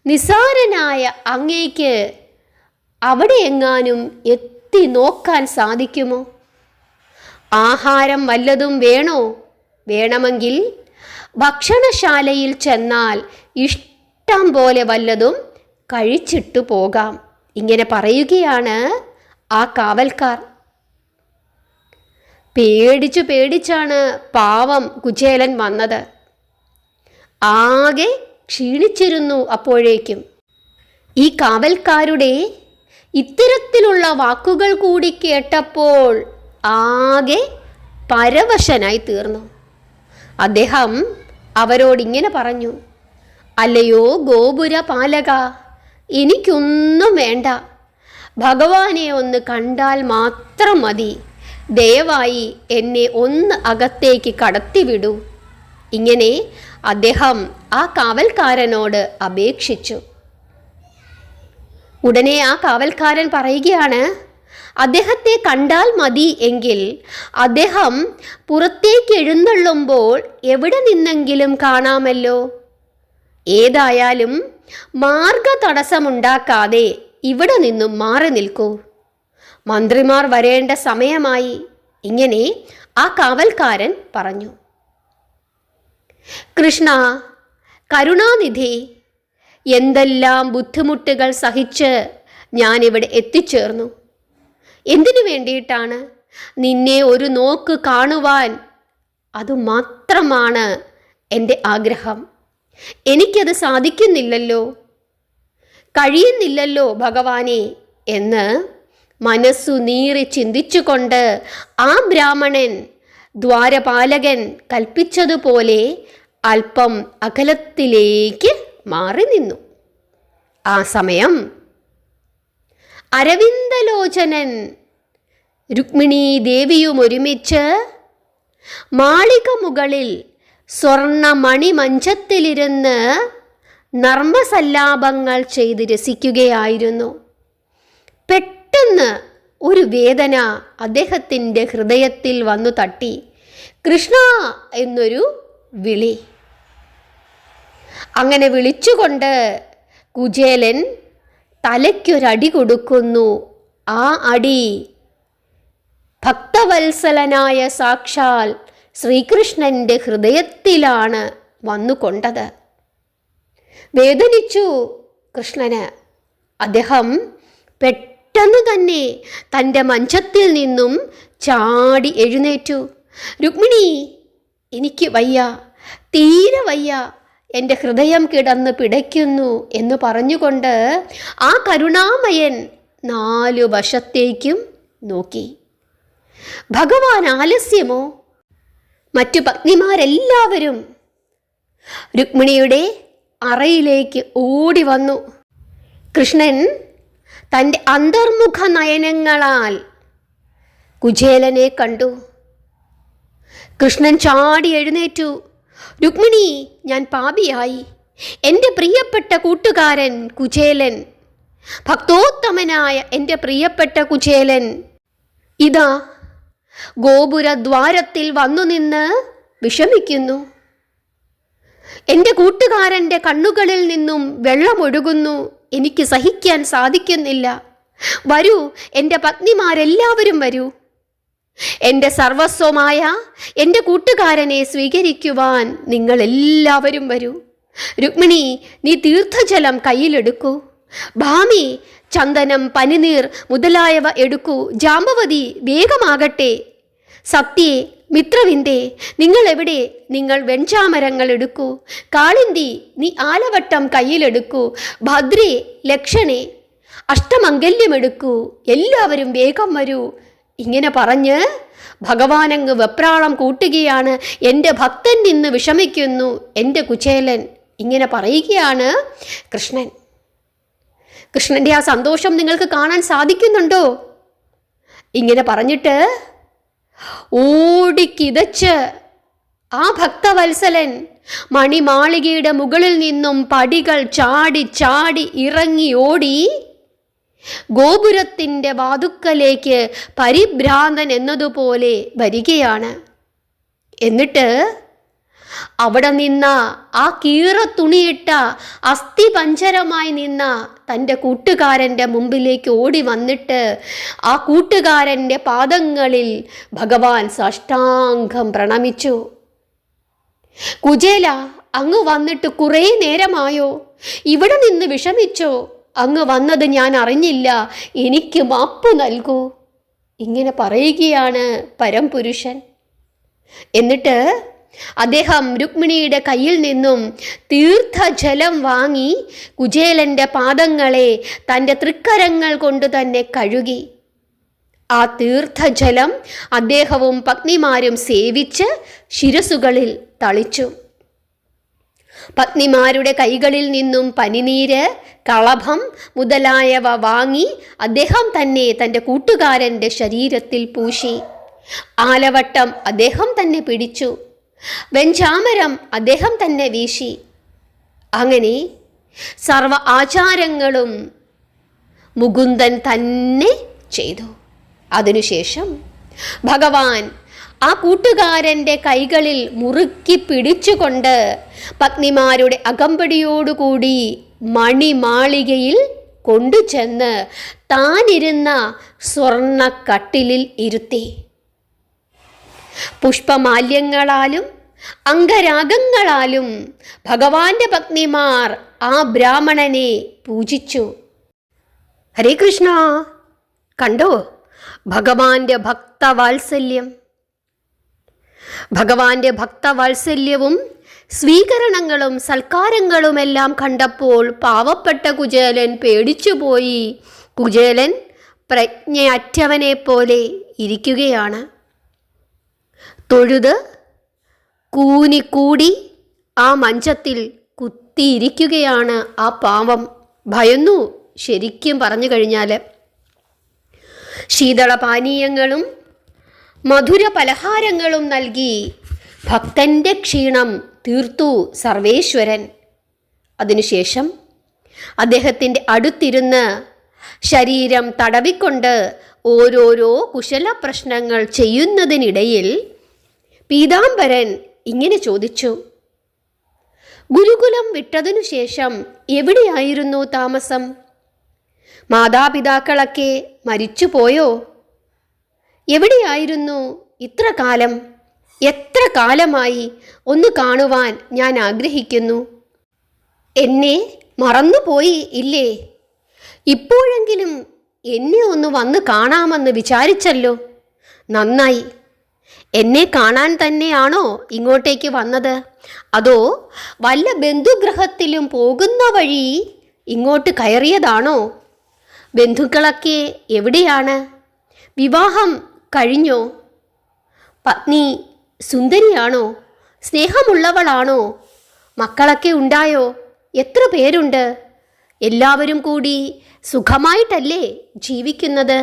നിസാരനായ അങ്ങേക്ക് അവിടെ എങ്ങാനും എത്തി നോക്കാൻ സാധിക്കുമോ? ആഹാരം വല്ലതും വേണോ? വേണമെങ്കിൽ ഭക്ഷണശാലയിൽ ചെന്നാൽ ഇഷ്ടം പോലെ വല്ലതും കഴിച്ചിട്ടു പോകാം. ഇങ്ങനെ പറയുകയാണ് ആ കാവൽക്കാർ. പേടിച്ചാണ് പാവം കുചേലൻ വന്നത്. ആകെ ക്ഷീണിച്ചിരുന്നു അപ്പോഴേക്കും. ഈ കാവൽക്കാരുടെ ഇത്തരത്തിലുള്ള വാക്കുകൾ കൂടി കേട്ടപ്പോൾ ആകെ പരവശനായി തീർന്നു. അദ്ദേഹം അവരോടിങ്ങനെ പറഞ്ഞു, അല്ലയോ ഗോപുര പാലക, എനിക്കൊന്നും വേണ്ട. ഭഗവാനെ ഒന്ന് കണ്ടാൽ മാത്രം മതി. ദയവായി എന്നെ ഒന്ന് അകത്തേക്ക് കടത്തിവിടൂ. ഇങ്ങനെ അദ്ദേഹം ആ കാവൽക്കാരനോട് അപേക്ഷിച്ചു. ഉടനെ ആ കാവൽക്കാരൻ പറയുകയാണ്, അദ്ദേഹത്തെ കണ്ടാൽ മതി എങ്കിൽ അദ്ദേഹം പുറത്തേക്ക് എഴുന്നള്ളുമ്പോൾ എവിടെ നിന്നെങ്കിലും കാണാമല്ലോ. ഏതായാലും മാർഗ തടസ്സമുണ്ടാക്കാതെ ഇവിടെ നിന്നും മാറി നിൽക്കൂ. മന്ത്രിമാർ വരേണ്ട സമയമായി. ഇങ്ങനെ ആ കാവൽക്കാരൻ പറഞ്ഞു. കൃഷ്ണ, കരുണാനിധി, എന്തെല്ലാം ബുദ്ധിമുട്ടുകൾ സഹിച്ച് ഞാനിവിടെ എത്തിച്ചേർന്നു. എന്തിനു വേണ്ടിയിട്ടാണ്? നിന്നെ ഒരു നോക്ക് കാണുവാൻ. അതുമാത്രമാണ് എൻ്റെ ആഗ്രഹം. എനിക്കത് സാധിക്കുന്നില്ലല്ലോ, കഴിയുന്നില്ലല്ലോ ഭഗവാനെ എന്ന് മനസ്സു നീറി ചിന്തിച്ചുകൊണ്ട് ആ ബ്രാഹ്മണൻ ദ്വാരപാലകൻ കൽപ്പിച്ചതുപോലെ അല്പം അകലത്തിലേക്ക് മാറി നിന്നു. ആ സമയം അരവിന്ദലോചനൻ രുക്മിണീ ദേവിയും ഒരുമിച്ച് മാളിക മുകളിൽ സ്വർണമണിമഞ്ചത്തിലിരുന്ന് നർമ്മസല്ലാപങ്ങൾ ചെയ്ത് രസിക്കുകയായിരുന്നു. പെട്ടെന്ന് ഒരു വേദന അദ്ദേഹത്തിൻ്റെ ഹൃദയത്തിൽ വന്നു തട്ടി. കൃഷ്ണ എന്നൊരു വിളി. അങ്ങനെ വിളിച്ചുകൊണ്ട് കുചേലൻ തലയ്ക്കൊരടി കൊടുക്കുന്നു. ആ അടി ഭക്തവത്സലനായ സാക്ഷാൽ ശ്രീകൃഷ്ണൻ്റെ ഹൃദയത്തിലാണ് വന്നുകൊണ്ടത്. വേദനിച്ചു കൃഷ്ണന്. അദ്ദേഹം പെട്ടെന്ന് തന്നെ തൻ്റെ മഞ്ചത്തിൽ നിന്നും ചാടി എഴുന്നേറ്റു. രുക്മിണി, എനിക്ക് വയ്യ, തീരെ വയ്യ, എൻ്റെ ഹൃദയം കിടന്ന് പിടയ്ക്കുന്നു എന്ന് പറഞ്ഞുകൊണ്ട് ആ കരുണാമയൻ 4 വശത്തേക്കും നോക്കി. ഭഗവാൻ ആലസ്യമോ? മറ്റു പത്നിമാരെല്ലാവരും രുക്മിണിയുടെ അറയിലേക്ക് ഓടി വന്നു. കൃഷ്ണൻ തൻ്റെ അന്തർമുഖ നയനങ്ങളാൽ കുചേലനെ കണ്ടു. കൃഷ്ണൻ ചാടി എഴുന്നേറ്റു. രുക്മിണി, ഞാൻ പാപിയായി. എൻ്റെ പ്രിയപ്പെട്ട കൂട്ടുകാരൻ കുചേലൻ, ഭക്തോത്തമനായ എൻ്റെ പ്രിയപ്പെട്ട കുചേലൻ ഇതാ ഗോപുരദ്വാരത്തിൽ വന്നു നിന്ന് വിഷമിക്കുന്നു. എൻ്റെ കൂട്ടുകാരൻ്റെ കണ്ണുകളിൽ നിന്നും വെള്ളമൊഴുകുന്നു. എനിക്ക് സഹിക്കാൻ സാധിക്കുന്നില്ല. വരൂ, എൻ്റെ പത്നിമാരെല്ലാവരും വരൂ. എൻ്റെ സർവസ്വമായ എൻ്റെ കൂട്ടുകാരനെ സ്വീകരിക്കുവാൻ നിങ്ങളെല്ലാവരും വരൂ. രുക്മിണി, നീ തീർത്ഥജലം കയ്യിലെടുക്കൂ. ഭാമി, ചന്ദനം, പനിനീർ മുതലായവ എടുക്കൂ. ജാമ്പവതി, വേഗമാകട്ടെ. സത്യേ, മിത്രവിന്ദേ, നിങ്ങൾ എവിടെ? നിങ്ങൾ വെൺചാമരങ്ങൾ എടുക്കൂ. കാളിന്തി, നീ ആലവട്ടം കയ്യിലെടുക്കൂ. ഭദ്രേ, ലക്ഷണേ, അഷ്ടമംഗല്യമെടുക്കൂ. എല്ലാവരും വേഗം വരൂ. ഇങ്ങനെ പറഞ്ഞ് ഭഗവാനങ്ങ് വെപ്രാളം കൂട്ടുകയാണ്. എൻ്റെ ഭക്തൻ നിന്ന് വിഷമിക്കുന്നു എൻ്റെ കുചേലൻ. ഇങ്ങനെ പറയുകയാണ് കൃഷ്ണൻ. കൃഷ്ണൻ്റെ ആ സന്തോഷം നിങ്ങൾക്ക് കാണാൻ സാധിക്കുന്നുണ്ടോ? ഇങ്ങനെ പറഞ്ഞിട്ട് ഓടിക്കിതച്ച് ആ ഭക്തവത്സലൻ മണിമാളികയുടെ മുകളിൽ നിന്നും പടികൾ ചാടി ചാടി ഇറങ്ങി ഓടി ഗോപുരത്തിൻ്റെ വാതുക്കലേക്ക് പരിഭ്രാന്തൻ എന്നതുപോലെ വരികയാണ്. എന്നിട്ട് അവിടെ നിന്ന ആ കീറത്തുണിയിട്ട അസ്ഥിപഞ്ജരമായി നിന്ന തൻ്റെ കൂട്ടുകാരൻ്റെ മുമ്പിലേക്ക് ഓടി വന്നിട്ട് ആ കൂട്ടുകാരൻ്റെ പാദങ്ങളിൽ ഭഗവാൻ സാഷ്ടാംഗം പ്രണമിച്ചു. കുചേല, അങ്ങ് വന്നിട്ട് കുറേ നേരമായോ? ഇവിടെ നിന്ന് വിഷമിച്ചോ? അങ്ങ് വന്നത് ഞാൻ അറിഞ്ഞില്ല. എനിക്ക് മാപ്പ് നൽകൂ. ഇങ്ങനെ പറയുകയാണ് പരംപുരുഷൻ. എന്നിട്ട് അദ്ദേഹം രുക്മിണിയുടെ കയ്യിൽ നിന്നും തീർത്ഥജലം വാങ്ങി കുചേലൻ്റെ പാദങ്ങളെ തൻ്റെ തൃക്കരങ്ങൾ കൊണ്ട് തന്നെ കഴുകി. ആ തീർത്ഥജലം അദ്ദേഹവും പത്നിമാരും സേവിച്ച് ശിരസുകളിൽ തളിച്ചു. പത്നിമാരുടെ കൈകളിൽ നിന്നും പനിനീര്, കളഭം മുതലായവ വാങ്ങി അദ്ദേഹം തന്നെ തൻ്റെ കൂട്ടുകാരൻ്റെ ശരീരത്തിൽ പൂശി. ആലവട്ടം അദ്ദേഹം തന്നെ പിടിച്ചു. വെഞ്ചാമരം അദ്ദേഹം തന്നെ വീശി. അങ്ങനെ സർവ ആചാരങ്ങളും മുകുന്ദൻ തന്നെ ചെയ്തു. അതിനുശേഷം ഭഗവാൻ ആ കൂട്ടുകാരൻ്റെ കൈകളിൽ മുറുക്കി പിടിച്ചുകൊണ്ട് പത്നിമാരുടെ അകമ്പടിയോടുകൂടി മണിമാളികയിൽ കൊണ്ടുചെന്ന് താനിരുന്ന സ്വർണ്ണക്കട്ടിലിൽ ഇരുത്തി. പുഷ്പമാല്യങ്ങളാലും അംഗരാഗങ്ങളാലും ഭഗവാന്റെ പത്നിമാർ ആ ബ്രാഹ്മണനെ പൂജിച്ചു. ഹരേ കൃഷ്ണ. കണ്ടോ, ഭഗവാന്റെ ഭക്തവാത്സല്യം. ഭഗവാന്റെ ഭക്തവാത്സല്യവും സ്വീകരണങ്ങളും സൽക്കാരങ്ങളുമെല്ലാം കണ്ടപ്പോൾ പാവപ്പെട്ട കുചേലൻ പേടിച്ചുപോയി. കുചേലൻ പ്രജ്ഞയറ്റവനെ പോലെ ഇരിക്കുകയാണ്. തൊഴുത് കൂനിക്കൂടി ആ മഞ്ചത്തിൽ കുത്തിയിരിക്കുകയാണ് ആ പാവം. ഭയന്നു, ശരിക്കും പറഞ്ഞു കഴിഞ്ഞാൽ. ശീതളപാനീയങ്ങളും മധുര പലഹാരങ്ങളും നൽകി ഭക്തൻ്റെ ക്ഷീണം തീർത്തു സർവേശ്വരൻ. അതിനുശേഷം അദ്ദേഹത്തിൻ്റെ അടുത്തിരുന്ന് ശരീരം തടവിക്കൊണ്ട് ഓരോരോ കുശല പ്രശ്നങ്ങൾ ചെയ്യുന്നതിനിടയിൽ പീതാംബരൻ ഇങ്ങനെ ചോദിച്ചു: ഗുരുകുലം വിട്ടതിനു ശേഷം എവിടെയായിരുന്നു താമസം? മാതാപിതാക്കളൊക്കെ മരിച്ചുപോയോ? എവിടെയായിരുന്നു ഇത്ര കാലം? എത്ര കാലമായി? ഒന്ന് കാണുവാൻ ഞാൻ ആഗ്രഹിക്കുന്നു. എന്നെ മറന്നുപോയി ഇല്ലേ? ഇപ്പോഴെങ്കിലും എന്നെ ഒന്ന് വന്ന് കാണാമെന്ന് വിചാരിച്ചല്ലോ. നന്നായി. എന്നെ കാണാൻ തന്നെയാണോ ഇങ്ങോട്ടേക്ക് വന്നത്? അതോ വല്ല ബന്ധുഗൃഹത്തിലും പോകുന്ന വഴി ഇങ്ങോട്ട് കയറിയതാണോ? ബന്ധുക്കളൊക്കെ എവിടെയാണ്? വിവാഹം കഴിഞ്ഞോ? പത്നി സുന്ദരിയാണോ? സ്നേഹമുള്ളവളാണോ? മക്കളൊക്കെ ഉണ്ടായോ? എത്ര പേരുണ്ട്? എല്ലാവരും കൂടി സുഖമായിട്ടല്ലേ ജീവിക്കുന്നത്?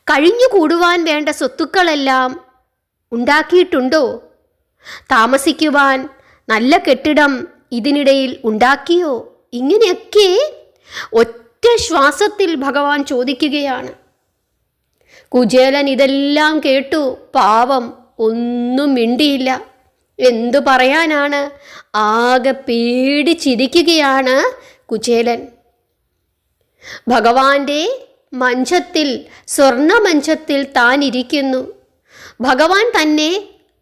കഴിഞ്ഞുകൂടുവാൻ വേണ്ട സ്വത്തുക്കളെല്ലാം ഉണ്ടാക്കിയിട്ടുണ്ടോ? താമസിക്കുവാൻ നല്ല കെട്ടിടം ഇതിനിടയിൽ ഉണ്ടാക്കിയോ? ഇങ്ങനെയൊക്കെ ഒറ്റ ശ്വാസത്തിൽ ഭഗവാൻ ചോദിക്കുകയാണ്. കുചേലൻ ഇതെല്ലാം കേട്ടു. പാവം, ഒന്നും മിണ്ടിയില്ല. എന്തു പറയാനാണ്? ആകെ പേടിച്ചിരിക്കുകയാണ് കുചേലൻ. ഭഗവാന്റെ മഞ്ചത്തിൽ, സ്വർണമഞ്ചത്തിൽ താൻ ഇരിക്കുന്നു. ഭഗവാൻ തന്നെ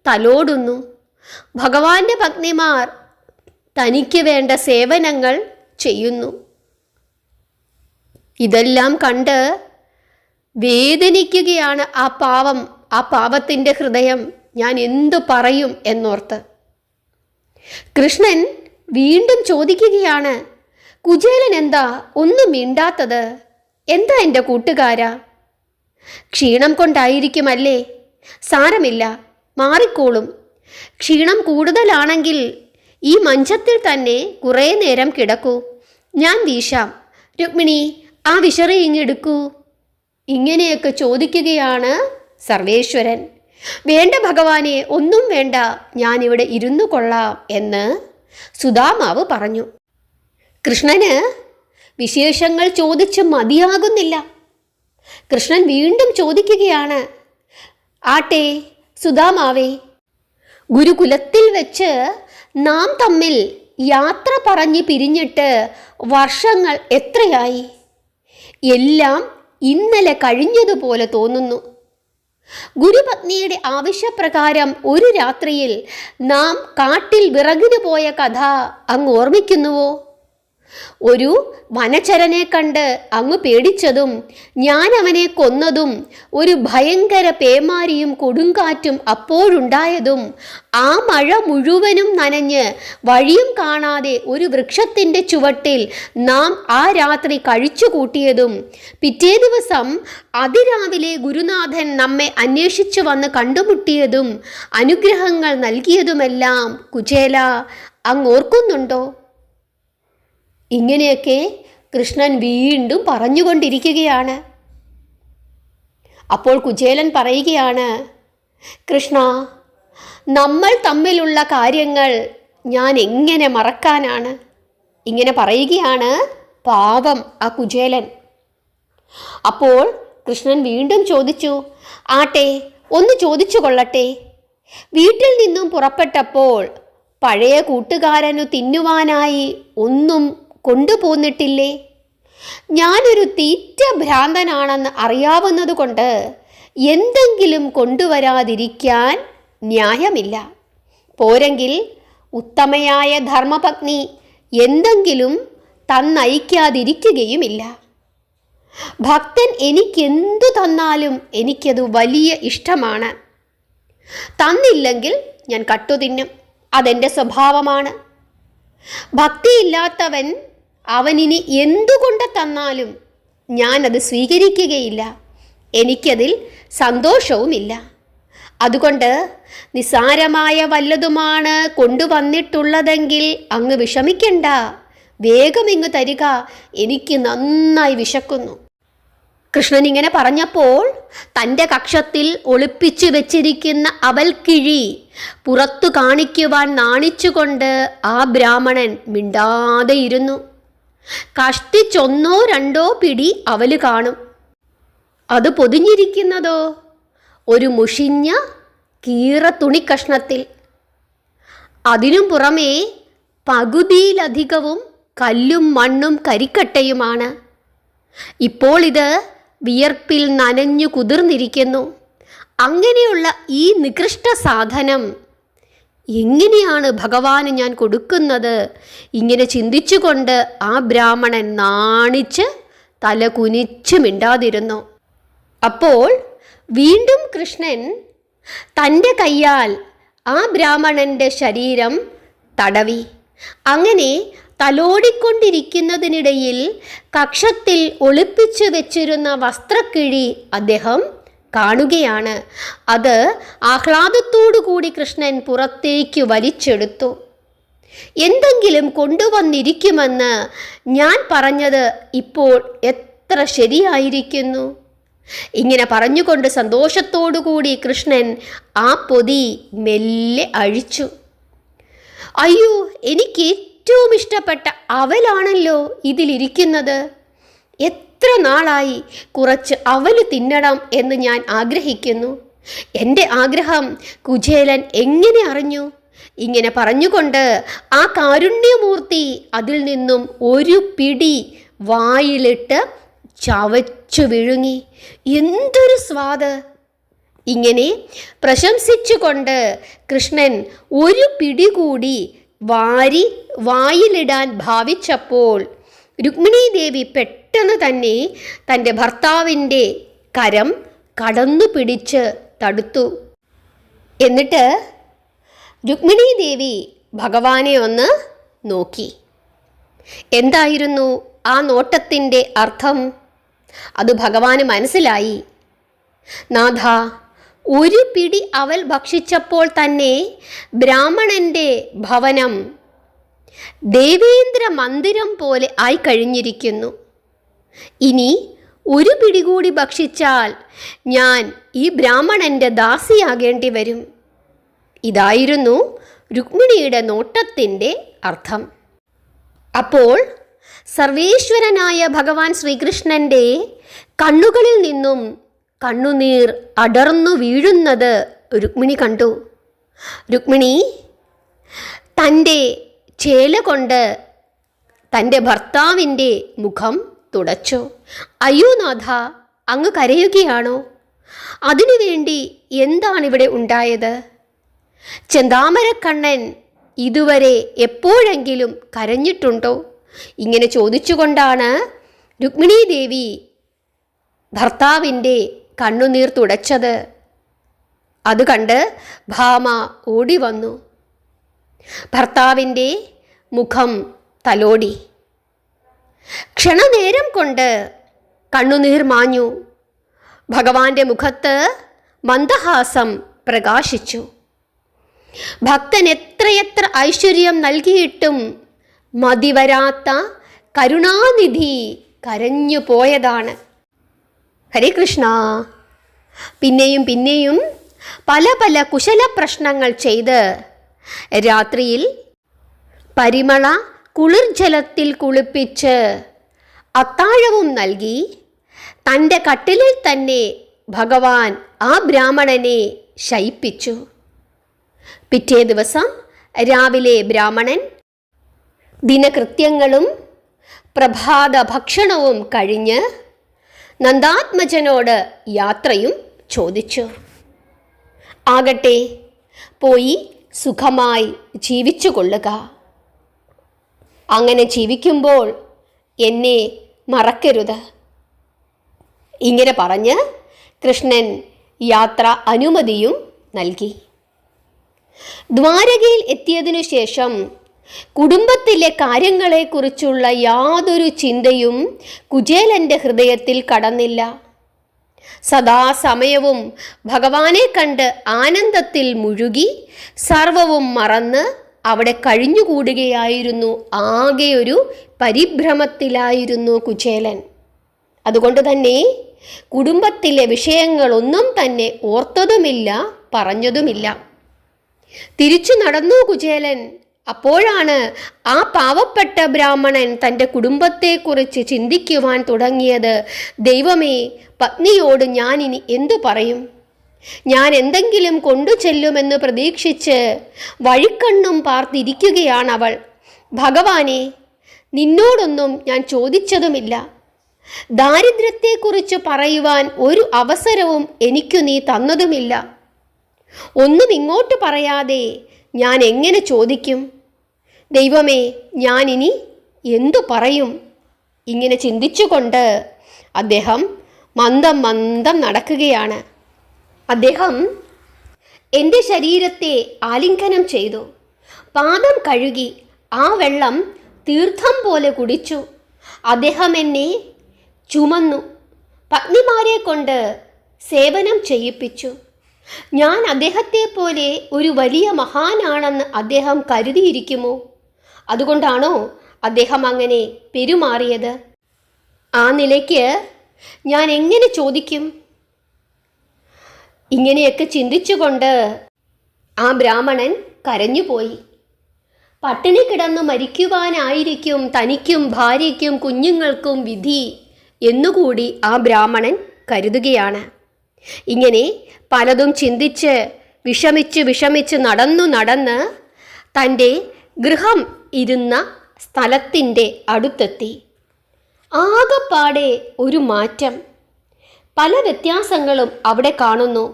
തലോടുന്നു. ഭഗവാന്റെ പത്നിമാർ തനിക്ക് വേണ്ട സേവനങ്ങൾ ചെയ്യുന്നു. ഇതെല്ലാം കണ്ട് വേദനിക്കുകയാണ് ആ പാവം, ആ പാവത്തിൻ്റെ ഹൃദയം. ഞാൻ എന്തു പറയും എന്നോർത്ത്. കൃഷ്ണൻ വീണ്ടും ചോദിക്കുകയാണ്: കുചേലൻ എന്താ ഒന്നും മിണ്ടാത്തത്? എന്താ എൻ്റെ കൂട്ടുകാരാ? ക്ഷീണം കൊണ്ടായിരിക്കുമല്ലേ? സാരമില്ല, മാറിക്കോളും. ക്ഷീണം കൂടുതലാണെങ്കിൽ ഈ മഞ്ചത്തിൽ തന്നെ കുറേ നേരം കിടക്കൂ. ഞാൻ വീശാം. രുക്മിണി, ആ വിശറി ഇങ്ങെടുക്കൂ. ഇങ്ങനെയൊക്കെ ചോദിക്കുകയാണ് സർവേശ്വരൻ. വേണ്ട ഭഗവാനെ, ഒന്നും വേണ്ട, ഞാനിവിടെ ഇരുന്നു കൊള്ളാം എന്ന് സുദാമാവ് പറഞ്ഞു. കൃഷ്ണന് വിശേഷങ്ങൾ ചോദിച്ച് മതിയാകുന്നില്ല. കൃഷ്ണൻ വീണ്ടും ചോദിക്കുകയാണ്: ആട്ടെ സുദാമാവേ, ഗുരുകുലത്തിൽ വെച്ച് നാം തമ്മിൽ യാത്ര പറഞ്ഞ് പിരിഞ്ഞിട്ട് വർഷങ്ങൾ എത്രയായി? എല്ലാം ഇന്നലെ കഴിഞ്ഞതുപോലെ തോന്നുന്നു. ഗുരുപത്നിയുടെ ആവശ്യപ്രകാരം ഒരു രാത്രിയിൽ നാം കാട്ടിൽ വിറകിന് പോയ കഥ അങ്ങ് ഓർമ്മിക്കുന്നുവോ? ഒരു വനചരനെ കണ്ട് അങ്ങ് പേടിച്ചതും ഞാൻ അവനെ കൊന്നതും ഒരു ഭയങ്കര പേമാരിയും കൊടുങ്കാറ്റും അപ്പോഴുണ്ടായതും ആ മഴ മുഴുവനും നനഞ്ഞ് വഴിയും കാണാതെ ഒരു വൃക്ഷത്തിൻ്റെ ചുവട്ടിൽ നാം ആ രാത്രി കഴിച്ചു കൂട്ടിയതും പിറ്റേ ദിവസം അതിരാവിലെ ഗുരുനാഥൻ നമ്മെ അന്വേഷിച്ചു വന്ന് കണ്ടുമുട്ടിയതും അനുഗ്രഹങ്ങൾ നൽകിയതുമെല്ലാം കുചേല അങ്ങ് ഓർക്കുന്നുണ്ടോ? ഇങ്ങനെയൊക്കെ കൃഷ്ണൻ വീണ്ടും പറഞ്ഞുകൊണ്ടിരിക്കുകയാണ്. അപ്പോൾ കുചേലൻ പറയുകയാണ്: കൃഷ്ണ, നമ്മൾ തമ്മിലുള്ള കാര്യങ്ങൾ ഞാൻ എങ്ങനെ മറക്കാനാണ്? ഇങ്ങനെ പറയുകയാണ് പാവം ആ കുചേലൻ. അപ്പോൾ കൃഷ്ണൻ വീണ്ടും ചോദിച്ചു: ആട്ടെ, ഒന്ന് ചോദിച്ചു കൊള്ളട്ടെ. വീട്ടിൽ നിന്നും പുറപ്പെട്ടപ്പോൾ പഴയ കൂട്ടുകാരനു തിന്നുവാനായി ഒന്നും കൊണ്ടുപോന്നിട്ടില്ലേ? ഞാനൊരു തീറ്റ ഭ്രാന്തനാണെന്ന് അറിയാവുന്നത് കൊണ്ട് എന്തെങ്കിലും കൊണ്ടുവരാതിരിക്കാൻ ന്യായമില്ല. പോരെങ്കിൽ ഉത്തമയായ ധർമ്മപത്നി എന്തെങ്കിലും തന്നയക്കാതിരിക്കുകയുമില്ല. ഭക്തൻ എനിക്കെന്തു തന്നാലും എനിക്കത് വലിയ ഇഷ്ടമാണ്. തന്നില്ലെങ്കിൽ ഞാൻ കട്ടുതിന്നും. അതെൻ്റെ സ്വഭാവമാണ്. ഭക്തിയില്ലാത്തവൻ അവനിനി എന്തുകൊണ്ട് തന്നാലും ഞാനത് സ്വീകരിക്കുകയില്ല. എനിക്കതിൽ സന്തോഷവുമില്ല. അതുകൊണ്ട് നിസ്സാരമായ വല്ലതുമാണ് കൊണ്ടുവന്നിട്ടുള്ളതെങ്കിൽ അങ്ങ് വിഷമിക്കണ്ട. വേഗം ഇങ്ങ് തരിക, എനിക്ക് നന്നായി വിശക്കുന്നു. കൃഷ്ണൻ ഇങ്ങനെ പറഞ്ഞപ്പോൾ തൻ്റെ കക്ഷത്തിൽ ഒളിപ്പിച്ചു വെച്ചിരിക്കുന്ന അവൽക്കിഴി പുറത്തു കാണിക്കുവാൻ നാണിച്ചുകൊണ്ട് ആ ബ്രാഹ്മണൻ മിണ്ടാതെ ഇരുന്നു. കഷ്ടിച്ചൊന്നോ രണ്ടോ പിടി അവല് കാണും. അത് പൊതിഞ്ഞിരിക്കുന്നതോ ഒരു മുഷിഞ്ഞ കീറ തുണിക്കഷ്ണത്തിൽ. അതിനും പുറമേ പകുതിയിലധികവും കല്ലും മണ്ണും കരിക്കട്ടയുമാണ്. ഇപ്പോൾ ഇത് വിയർപ്പിൽ നനഞ്ഞു കുതിർന്നിരിക്കുന്നു. അങ്ങനെയുള്ള ഈ നികൃഷ്ട സാധനം എങ്ങനെയാണ് ഭഗവാന് ഞാൻ കൊടുക്കുന്നത്? ഇങ്ങനെ ചിന്തിച്ചുകൊണ്ട് ആ ബ്രാഹ്മണൻ നാണിച്ച് തല കുനിച്ച് മിണ്ടാതിരുന്നു. അപ്പോൾ വീണ്ടും കൃഷ്ണൻ തൻ്റെ കയ്യാൽ ആ ബ്രാഹ്മണൻ്റെ ശരീരം തടവി. അങ്ങനെ തലോടിക്കൊണ്ടിരിക്കുന്നതിനിടയിൽ കക്ഷത്തിൽ ഒളിപ്പിച്ചു വെച്ചിരുന്ന വസ്ത്രക്കിഴി അദ്ദേഹം കാണുകയാണ്. അത് ആഹ്ലാദത്തോടു കൂടി കൃഷ്ണൻ പുറത്തേക്ക് വലിച്ചെടുത്തു. എന്തെങ്കിലും കൊണ്ടുവന്നിരിക്കുമെന്ന് ഞാൻ പറഞ്ഞത് ഇപ്പോൾ എത്ര ശരിയായിരിക്കുന്നു. ഇങ്ങനെ പറഞ്ഞുകൊണ്ട് സന്തോഷത്തോടുകൂടി കൃഷ്ണൻ ആ പൊതി മെല്ലെ അഴിച്ചു. അയ്യോ, എനിക്ക് ഏറ്റവും ഇഷ്ടപ്പെട്ട അവലാണല്ലോ ഇതിലിരിക്കുന്നത്. എത്ര നാളായി കുറച്ച് അവല് തിന്നണം എന്ന് ഞാൻ ആഗ്രഹിക്കുന്നു. എൻ്റെ ആഗ്രഹം കുചേലൻ എങ്ങനെ അറിഞ്ഞു? ഇങ്ങനെ പറഞ്ഞുകൊണ്ട് ആ കാരുണ്യമൂർത്തി അതിൽ നിന്നും ഒരു പിടി വായിലിട്ട് ചവച്ചു വിഴുങ്ങി. എന്തൊരു സ്വാദ്! ഇങ്ങനെ പ്രശംസിച്ചുകൊണ്ട് കൃഷ്ണൻ ഒരു പിടി കൂടി വായിലിടാൻ ഭാവിച്ചപ്പോൾ രുക്മിണീ ദേവി പെട്ടെന്ന് തന്നെ തൻ്റെ ഭർത്താവിൻ്റെ കരം കടന്നു പിടിച്ച് തടുത്തു. എന്നിട്ട് രുക്മിണീ ദേവി ഭഗവാനെ ഒന്ന് നോക്കി. എന്തായിരുന്നു ആ നോട്ടത്തിൻ്റെ അർത്ഥം? അത് ഭഗവാന് മനസ്സിലായി. നാഥ, ഒരു പിടി അവൽ ഭക്ഷിച്ചപ്പോൾ തന്നെ ബ്രാഹ്മണൻ്റെ ഭവനം ദേവേന്ദ്ര മന്ദിരം പോലെ ആയി കഴിഞ്ഞിരിക്കുന്നു. ഇനി ഒരു പിടി കൂടി ഭക്ഷിച്ചാൽ ഞാൻ ഈ ബ്രാഹ്മണൻ്റെ ദാസിയാകേണ്ടി വരും. ഇതായിരുന്നു രുക്മിണിയുടെ നോട്ടത്തിൻ്റെ അർത്ഥം. അപ്പോൾ സർവേശ്വരനായ ഭഗവാൻ ശ്രീകൃഷ്ണൻ്റെ കണ്ണുകളിൽ നിന്നും കണ്ണുനീർ അടർന്നു വീഴുന്നത് രുക്മിണി കണ്ടു. രുക്മിണി തൻ്റെ ചേല കൊണ്ട് തൻ്റെ ഭർത്താവിൻ്റെ മുഖം തുടച്ചു. അയ്യോ നാഥ, അങ്ങ് കരയുകയാണോ? അതിനുവേണ്ടി എന്താണിവിടെ ഉണ്ടായത്? ചെന്താമരക്കണ്ണൻ ഇതുവരെ എപ്പോഴെങ്കിലും കരഞ്ഞിട്ടുണ്ടോ? ഇങ്ങനെ ചോദിച്ചുകൊണ്ടാണ് രുക്മിണീ ദേവി ഭർത്താവിൻ്റെ കണ്ണുനീർ തുടച്ചത്. അത് കണ്ട് ഭാമ ഓടി വന്നു. ഭർത്താവിൻ്റെ മുഖം തലോടി. ക്ഷണനേരം കൊണ്ട് കണ്ണുനീർ മാഞ്ഞു. ഭഗവാന്റെ മുഖത്ത് മന്ദഹാസം പ്രകാശിച്ചു. ഭക്തൻ എത്രയെത്ര ഐശ്വര്യം നൽകിയിട്ടും മതിവരാത്ത കരുണാനിധി കരഞ്ഞു പോയതാണ്. ഹരേ കൃഷ്ണ. പിന്നെയും പിന്നെയും പല പല കുശല പ്രശ്നങ്ങൾ ചെയ്ത് രാത്രിയിൽ പരിമള കുളിർജലത്തിൽ കുളിപ്പിച്ച് അത്താഴവും നൽകി തൻ്റെ കട്ടിലിൽ തന്നെ ഭഗവാൻ ആ ബ്രാഹ്മണനെ ശയിപ്പിച്ചു. പിറ്റേ ദിവസം രാവിലെ ബ്രാഹ്മണൻ ദിനകൃത്യങ്ങളും പ്രഭാത ഭക്ഷണവും കഴിഞ്ഞ് നന്ദാത്മജനോട് യാത്രയും ചോദിച്ചു. ആകട്ടെ, പോയി സുഖമായി ജീവിച്ചു കൊള്ളുക. അങ്ങനെ ജീവിക്കുമ്പോൾ എന്നെ മറക്കരുത്. ഇങ്ങനെ പറഞ്ഞ് കൃഷ്ണൻ യാത്ര അനുമതിയും നൽകി. ദ്വാരകയിൽ എത്തിയതിനു ശേഷം കുടുംബത്തിലെ കാര്യങ്ങളെക്കുറിച്ചുള്ള യാതൊരു ചിന്തയും കുചേലൻ്റെ ഹൃദയത്തിൽ കടന്നില്ല. സദാസമയവും ഭഗവാനെ കണ്ട് ആനന്ദത്തിൽ മുഴുകി സർവവും മറന്ന് അവിടെ കഴിഞ്ഞുകൂടുകയായിരുന്നു. ആകെ ഒരു പരിഭ്രമത്തിലായിരുന്നു കുചേലൻ. അതുകൊണ്ട് തന്നെ കുടുംബത്തിലെ വിഷയങ്ങളൊന്നും തന്നെ ഓർത്തതുമില്ല, പറഞ്ഞതുമില്ല. തിരിച്ചു നടന്നു കുചേലൻ. അപ്പോഴാണ് ആ പാവപ്പെട്ട ബ്രാഹ്മണൻ തൻ്റെ കുടുംബത്തെക്കുറിച്ച് ചിന്തിക്കുവാൻ തുടങ്ങിയത്. ദൈവമേ, പത്നിയോട് ഞാൻ ഇനി എന്തു പറയും? ഞാൻ എന്തെങ്കിലും കൊണ്ടു ചെല്ലുമെന്ന് പ്രതീക്ഷിച്ച് വഴിക്കണ്ണും പാർത്തിരിക്കുകയാണവൾ. ഭഗവാനെ, നിന്നോടൊന്നും ഞാൻ ചോദിച്ചതുമില്ല. ദാരിദ്ര്യത്തെക്കുറിച്ച് പറയുവാൻ ഒരു അവസരവും എനിക്കു നീ തന്നതുമില്ല. ഒന്നും ഇങ്ങോട്ട് പറയാതെ ഞാൻ എങ്ങനെ ചോദിക്കും? ദൈവമേ, ഞാനിനി എന്തു പറയും? ഇങ്ങനെ ചിന്തിച്ചുകൊണ്ട് അദ്ദേഹം മന്ദം മന്ദം നടക്കുകയാണ്. അദ്ദേഹം എൻ്റെ ശരീരത്തെ ആലിംഗനം ചെയ്തു. പാദം കഴുകി ആ വെള്ളം തീർത്ഥം പോലെ കുടിച്ചു. അദ്ദേഹം എന്നെ ചുമന്നു. പത്നിമാരെ കൊണ്ട് സേവനം ചെയ്യിപ്പിച്ചു. ഞാൻ അദ്ദേഹത്തെ പോലെ ഒരു വലിയ മഹാനാണെന്ന് അദ്ദേഹം കരുതിയിരിക്കുമോ? അതുകൊണ്ടാണോ അദ്ദേഹം അങ്ങനെ പെരുമാറിയത്? ആ നിലയ്ക്ക് ഞാൻ എങ്ങനെ ചോദിക്കും? ഇങ്ങനെയൊക്കെ ചിന്തിച്ചുകൊണ്ട് ആ ബ്രാഹ്മണൻ കരഞ്ഞുപോയി. പട്ടിണി കിടന്നു മരിക്കുവാനായിരിക്കും തനിക്കും ഭാര്യയ്ക്കും കുഞ്ഞുങ്ങൾക്കും വിധി എന്നുകൂടി ആ ബ്രാഹ്മണൻ കരുതുകയാണ്. ഇങ്ങനെ പലതും ചിന്തിച്ച് വിഷമിച്ച് നടന്ന് തൻ്റെ ഗൃഹം ഇരുന്ന സ്ഥലത്തിൻ്റെ അടുത്തെത്തി. ആകപ്പാടെ ഒരു മാറ്റം, പല വ്യത്യാസങ്ങളും അവിടെ കാണുന്നു.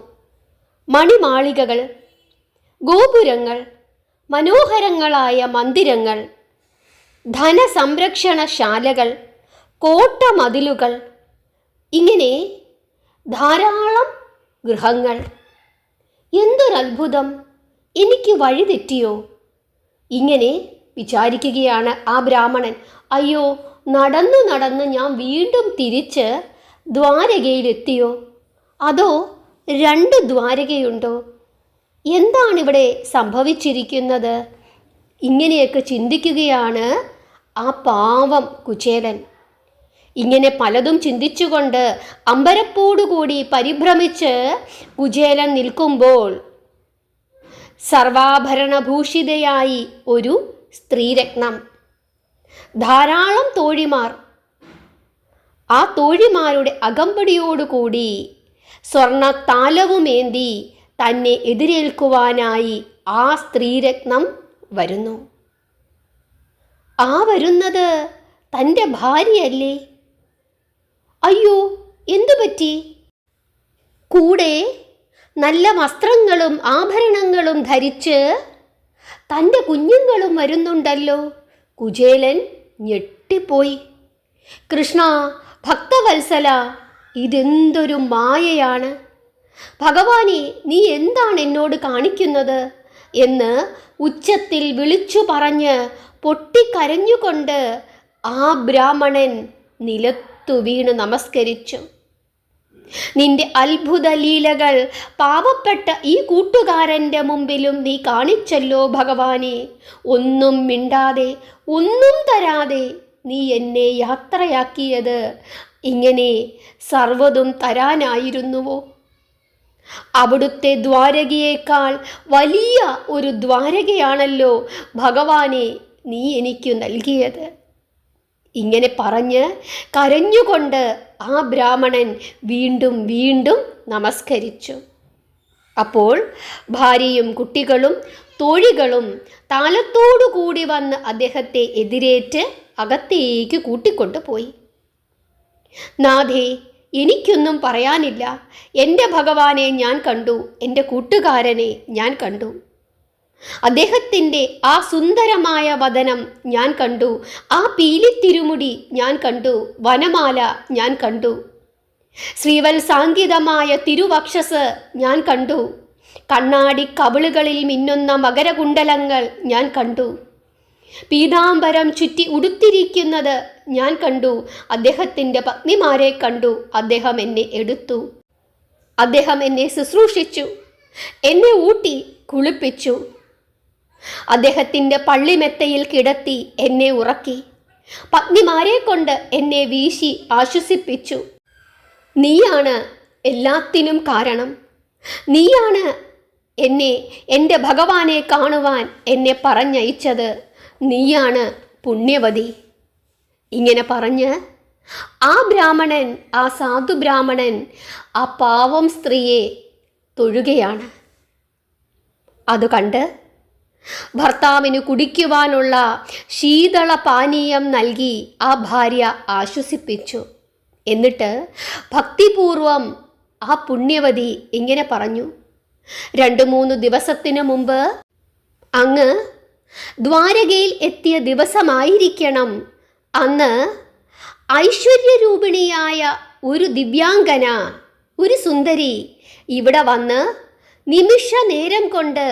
മണിമാളികകൾ, ഗോപുരങ്ങൾ, മനോഹരങ്ങളായ മന്ദിരങ്ങൾ, ധനസംരക്ഷണശാലകൾ, കോട്ടമതിലുകൾ, ഇങ്ങനെ ധാരാളം ഗൃഹങ്ങൾ. എന്തൊരത്ഭുതം! എനിക്ക് വഴി തെറ്റിയോ? ഇങ്ങനെ വിചാരിക്കുകയാണ് ആ ബ്രാഹ്മണൻ. അയ്യോ, നടന്ന് ഞാൻ വീണ്ടും തിരിച്ച് ദ്വാരകയിലെത്തിയോ? അതോ 2 ദ്വാരകയുണ്ടോ? എന്താണിവിടെ സംഭവിച്ചിരിക്കുന്നത്? ഇങ്ങനെയൊക്കെ ചിന്തിക്കുകയാണ് ആ പാവം കുചേലൻ. ഇങ്ങനെ പലതും ചിന്തിച്ചുകൊണ്ട് അമ്പരപ്പോടുകൂടി പരിഭ്രമിച്ച് കുചേലൻ നിൽക്കുമ്പോൾ സർവാഭരണഭൂഷിതയായി ഒരു സ്ത്രീരത്നം, ധാരാളം തോഴിമാർ, ആ തോഴിമാരുടെ അകമ്പടിയോടുകൂടി സ്വർണത്താലവുമേന്തി തന്നെ എതിരേൽക്കുവാനായി ആ സ്ത്രീരത്നം വരുന്നു. ആ വരുന്നത് തൻ്റെ ഭാര്യയല്ലേ? അയ്യോ, എന്തു പറ്റി? കൂടെ നല്ല വസ്ത്രങ്ങളും ആഭരണങ്ങളും ധരിച്ച് തൻ്റെ കുഞ്ഞുങ്ങളും വരുന്നുണ്ടല്ലോ. കുചേലൻ ഞെട്ടിപ്പോയി. കൃഷ്ണ, ഭക്തവത്സല, ഇതെന്തൊരു മായയാണ്! ഭഗവാനെ, നീ എന്താണ് എന്നോട് കാണിക്കുന്നത് എന്ന് ഉച്ചത്തിൽ വിളിച്ചു പറഞ്ഞ് പൊട്ടിക്കരഞ്ഞുകൊണ്ട് ആ ബ്രാഹ്മണൻ നിലത്തു വീണ് നമസ്കരിച്ചു. നിന്റെ അത്ഭുത ലീലകൾ പാവപ്പെട്ട ഈ കൂട്ടുകാരൻ്റെ മുമ്പിലും നീ കാണിച്ചല്ലോ ഭഗവാനെ. ഒന്നും മിണ്ടാതെ, ഒന്നും തരാതെ നീ എന്നെ യാത്രയാക്കിയത് ഇങ്ങനെ സർവ്വതും തരാനായിരുന്നുവോ? അവിടുത്തെ ദ്വാരകയേക്കാൾ വലിയ ഒരു ദ്വാരകയാണല്ലോ ഭഗവാനെ നീ എനിക്ക് നൽകിയത്. ഇങ്ങനെ പറഞ്ഞ് കരഞ്ഞുകൊണ്ട് ആ ബ്രാഹ്മണൻ വീണ്ടും വീണ്ടും നമസ്കരിച്ചു. അപ്പോൾ ഭാര്യയും കുട്ടികളും തോഴികളും താലത്തോടു കൂടി വന്ന് അദ്ദേഹത്തെ എതിരേറ്റ് അകത്തേക്ക് കൂട്ടിക്കൊണ്ടുപോയി. നാഥേ, എനിക്കൊന്നും പറയാനില്ല. എൻ്റെ ഭഗവാനെ ഞാൻ കണ്ടു, എൻ്റെ കൂട്ടുകാരനെ ഞാൻ കണ്ടു. അദ്ദേഹത്തിൻ്റെ ആ സുന്ദരമായ വദനം ഞാൻ കണ്ടു, ആ പീലിത്തിരുമുടി ഞാൻ കണ്ടു, വനമാല ഞാൻ കണ്ടു. ശ്രീവത്സാങ്കിതമായ തിരുവക്ഷസ് ഞാൻ കണ്ടു. കണ്ണാടി കവിളുകളിൽ മിന്നുന്ന മകരകുണ്ടലങ്ങൾ ഞാൻ കണ്ടു. പീതാംബരം ചുറ്റി ഉടുത്തിരിക്കുന്നത് ഞാൻ കണ്ടു. അദ്ദേഹത്തിൻ്റെ പത്നിമാരെ കണ്ടു. അദ്ദേഹം എന്നെ എടുത്തു. അദ്ദേഹം എന്നെ ശുശ്രൂഷിച്ചു, എന്നെ ഊട്ടി കുളിപ്പിച്ചു. അദ്ദേഹത്തിൻ്റെ പള്ളിമെത്തയിൽ കിടത്തി എന്നെ ഉറക്കി. പത്നിമാരെ കൊണ്ട് എന്നെ വീശി ആശ്വസിപ്പിച്ചു. നീയാണ് എല്ലാത്തിനും കാരണം. നീയാണ് എന്നെ എൻ്റെ ഭഗവാനെ കാണുവാൻ എന്നെ പറഞ്ഞയച്ചത്. നീയാണ് പുണ്യവതി. ഇങ്ങനെ പറഞ്ഞ് ആ ബ്രാഹ്മണൻ, ആ സാധു ബ്രാഹ്മണൻ ആ പാവം സ്ത്രീയെ തൊഴുകയാണ്. അത് കണ്ട് ഭർത്താവിന് കുടിക്കുവാനുള്ള ശീതള പാനീയം നൽകി ആ ഭാര്യ ആശ്വസിപ്പിച്ചു. എന്നിട്ട് ഭക്തിപൂർവം ആ പുണ്യവതി ഇങ്ങനെ പറഞ്ഞു, 2-3 ദിവസത്തിന് മുമ്പ് അങ്ങ് ദ്വാരകയിൽ എത്തിയ ദിവസമായിരിക്കണം. അന്ന് ഐശ്വര്യരൂപിണിയായ ഒരു ദിവ്യാംഗന, ഒരു സുന്ദരി ഇവിടെ വന്ന് നിമിഷ നേരം കൊണ്ട്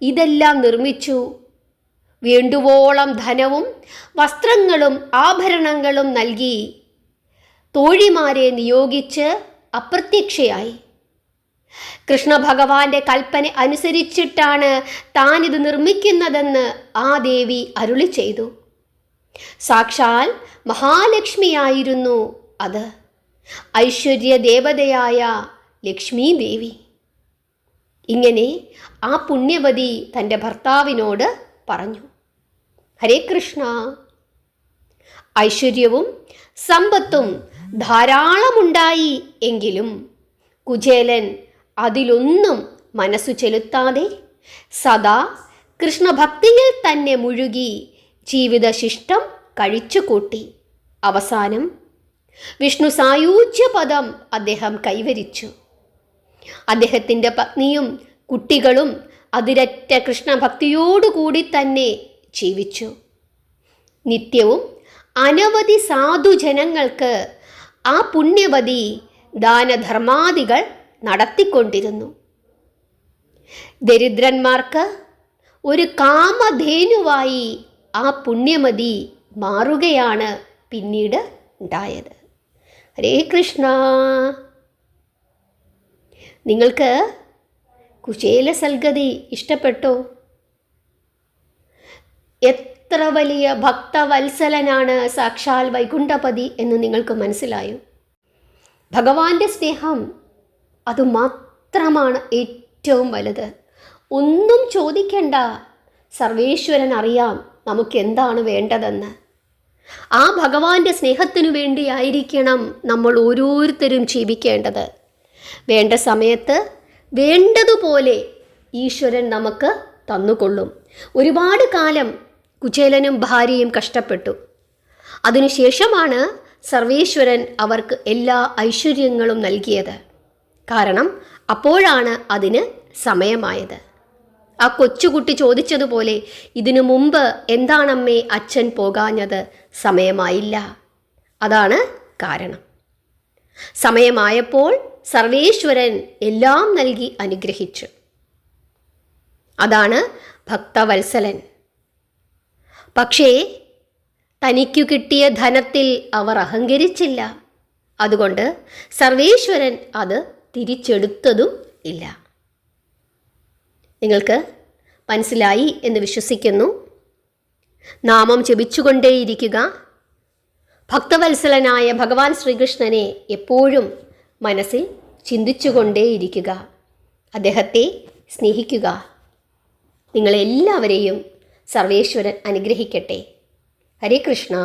ഇതെല്ലാം നിർമ്മിച്ചു. വേണ്ടുവോളം ധനവും വസ്ത്രങ്ങളും ആഭരണങ്ങളും നൽകി തോഴിമാരെ നിയോഗിച്ച് അപ്രത്യക്ഷയായി. കൃഷ്ണ ഭഗവാന്റെ കൽപ്പന അനുസരിച്ചിട്ടാണ് താനിത് നിർമ്മിക്കുന്നതെന്ന് ആ ദേവി അരുളി ചെയ്തു. സാക്ഷാൽ മഹാലക്ഷ്മിയായിരുന്നു അത്, ഐശ്വര്യ ദേവതയായ ലക്ഷ്മി ദേവി. ഇങ്ങനെ ആ പുണ്യവതി തൻ്റെ ഭർത്താവിനോട് പറഞ്ഞു. ഹരേ കൃഷ്ണ. ഐശ്വര്യവും സമ്പത്തും ധാരാളമുണ്ടായി എങ്കിലും കുചേലൻ അതിലൊന്നും മനസ്സു ചെലുത്താതെ സദാ കൃഷ്ണഭക്തിയിൽ തന്നെ മുഴുകി ജീവിതശിഷ്ടം കഴിച്ചുകൂട്ടി. അവസാനം വിഷ്ണു സായൂജ്യപദം അദ്ദേഹം കൈവരിച്ചു. അദ്ദേഹത്തിൻ്റെ പത്നിയും കുട്ടികളും അതിരറ്റ കൃഷ്ണഭക്തിയോടുകൂടി തന്നെ ജീവിച്ചു. നിത്യവും അനവധി സാധുജനങ്ങൾക്ക് ആ പുണ്യവതി ദാനധർമാദികൾ നടത്തിക്കൊണ്ടിരുന്നു. ദരിദ്രന്മാർക്ക് ഒരു കാമധേനുവായി ആ പുണ്യമതി മാറുകയാണ് പിന്നീട് ഉണ്ടായത്. ഹരേ കൃഷ്ണ. നിങ്ങൾക്ക് കുചേല സൽഗതി ഇഷ്ടപ്പെട്ടോ? എത്ര വലിയ ഭക്തവത്സലനാണ് സാക്ഷാൽ വൈകുണ്ഠപതി എന്ന് നിങ്ങൾക്ക് മനസ്സിലായോ? ഭഗവാന്റെ സ്നേഹം അതുമാത്രമാണ് ഏറ്റവും വലുത്. ഒന്നും ചോദിക്കണ്ട, സർവേശ്വരൻ അറിയാം നമുക്ക് എന്താണ് വേണ്ടതെന്ന്. ആ ഭഗവാന്റെ സ്നേഹത്തിനു വേണ്ടിയായിരിക്കണം നമ്മൾ ഓരോരുത്തരും ജീവിക്കേണ്ടത്. വേണ്ട സമയത്ത് വേണ്ടതുപോലെ ഈശ്വരൻ നമുക്ക് തന്നുകൊള്ളും. ഒരുപാട് കാലം കുചേലനും ഭാര്യയും കഷ്ടപ്പെട്ടു. അതിനുശേഷമാണ് സർവേശ്വരൻ അവർക്ക് എല്ലാ ഐശ്വര്യങ്ങളും നൽകിയത്. കാരണം അപ്പോഴാണ് അതിന് സമയമായത്. ആ കൊച്ചുകുട്ടി ചോദിച്ചതുപോലെ, ഇതിനു മുമ്പ് എന്താണമ്മേ അച്ഛൻ പോകാഞ്ഞത്? സമയമായില്ല. അതാണ് കാരണം. സമയമായപ്പോൾ സർവേശ്വരൻ എല്ലാം നൽകി അനുഗ്രഹിച്ചു. അതാണ് ഭക്തവത്സലൻ. പക്ഷേ തനിക്കു കിട്ടിയ ധനത്തിൽ അവർ അഹങ്കരിച്ചില്ല. അതുകൊണ്ട് സർവേശ്വരൻ അത് തിരിച്ചെടുത്തതും ഇല്ല. നിങ്ങൾക്ക് മനസ്സിലായി എന്ന് വിശ്വസിക്കുന്നു. നാമം ജപിച്ചുകൊണ്ടേയിരിക്കുക. ഭക്തവത്സലനായ ഭഗവാൻ ശ്രീകൃഷ്ണനെ എപ്പോഴും മനസ്സിൽ ചിന്തിച്ചുകൊണ്ടേയിരിക്കുക. അദ്ദേഹത്തെ സ്നേഹിക്കുക. നിങ്ങളെല്ലാവരെയും സർവേശ്വരൻ അനുഗ്രഹിക്കട്ടെ. ഹരേ കൃഷ്ണ.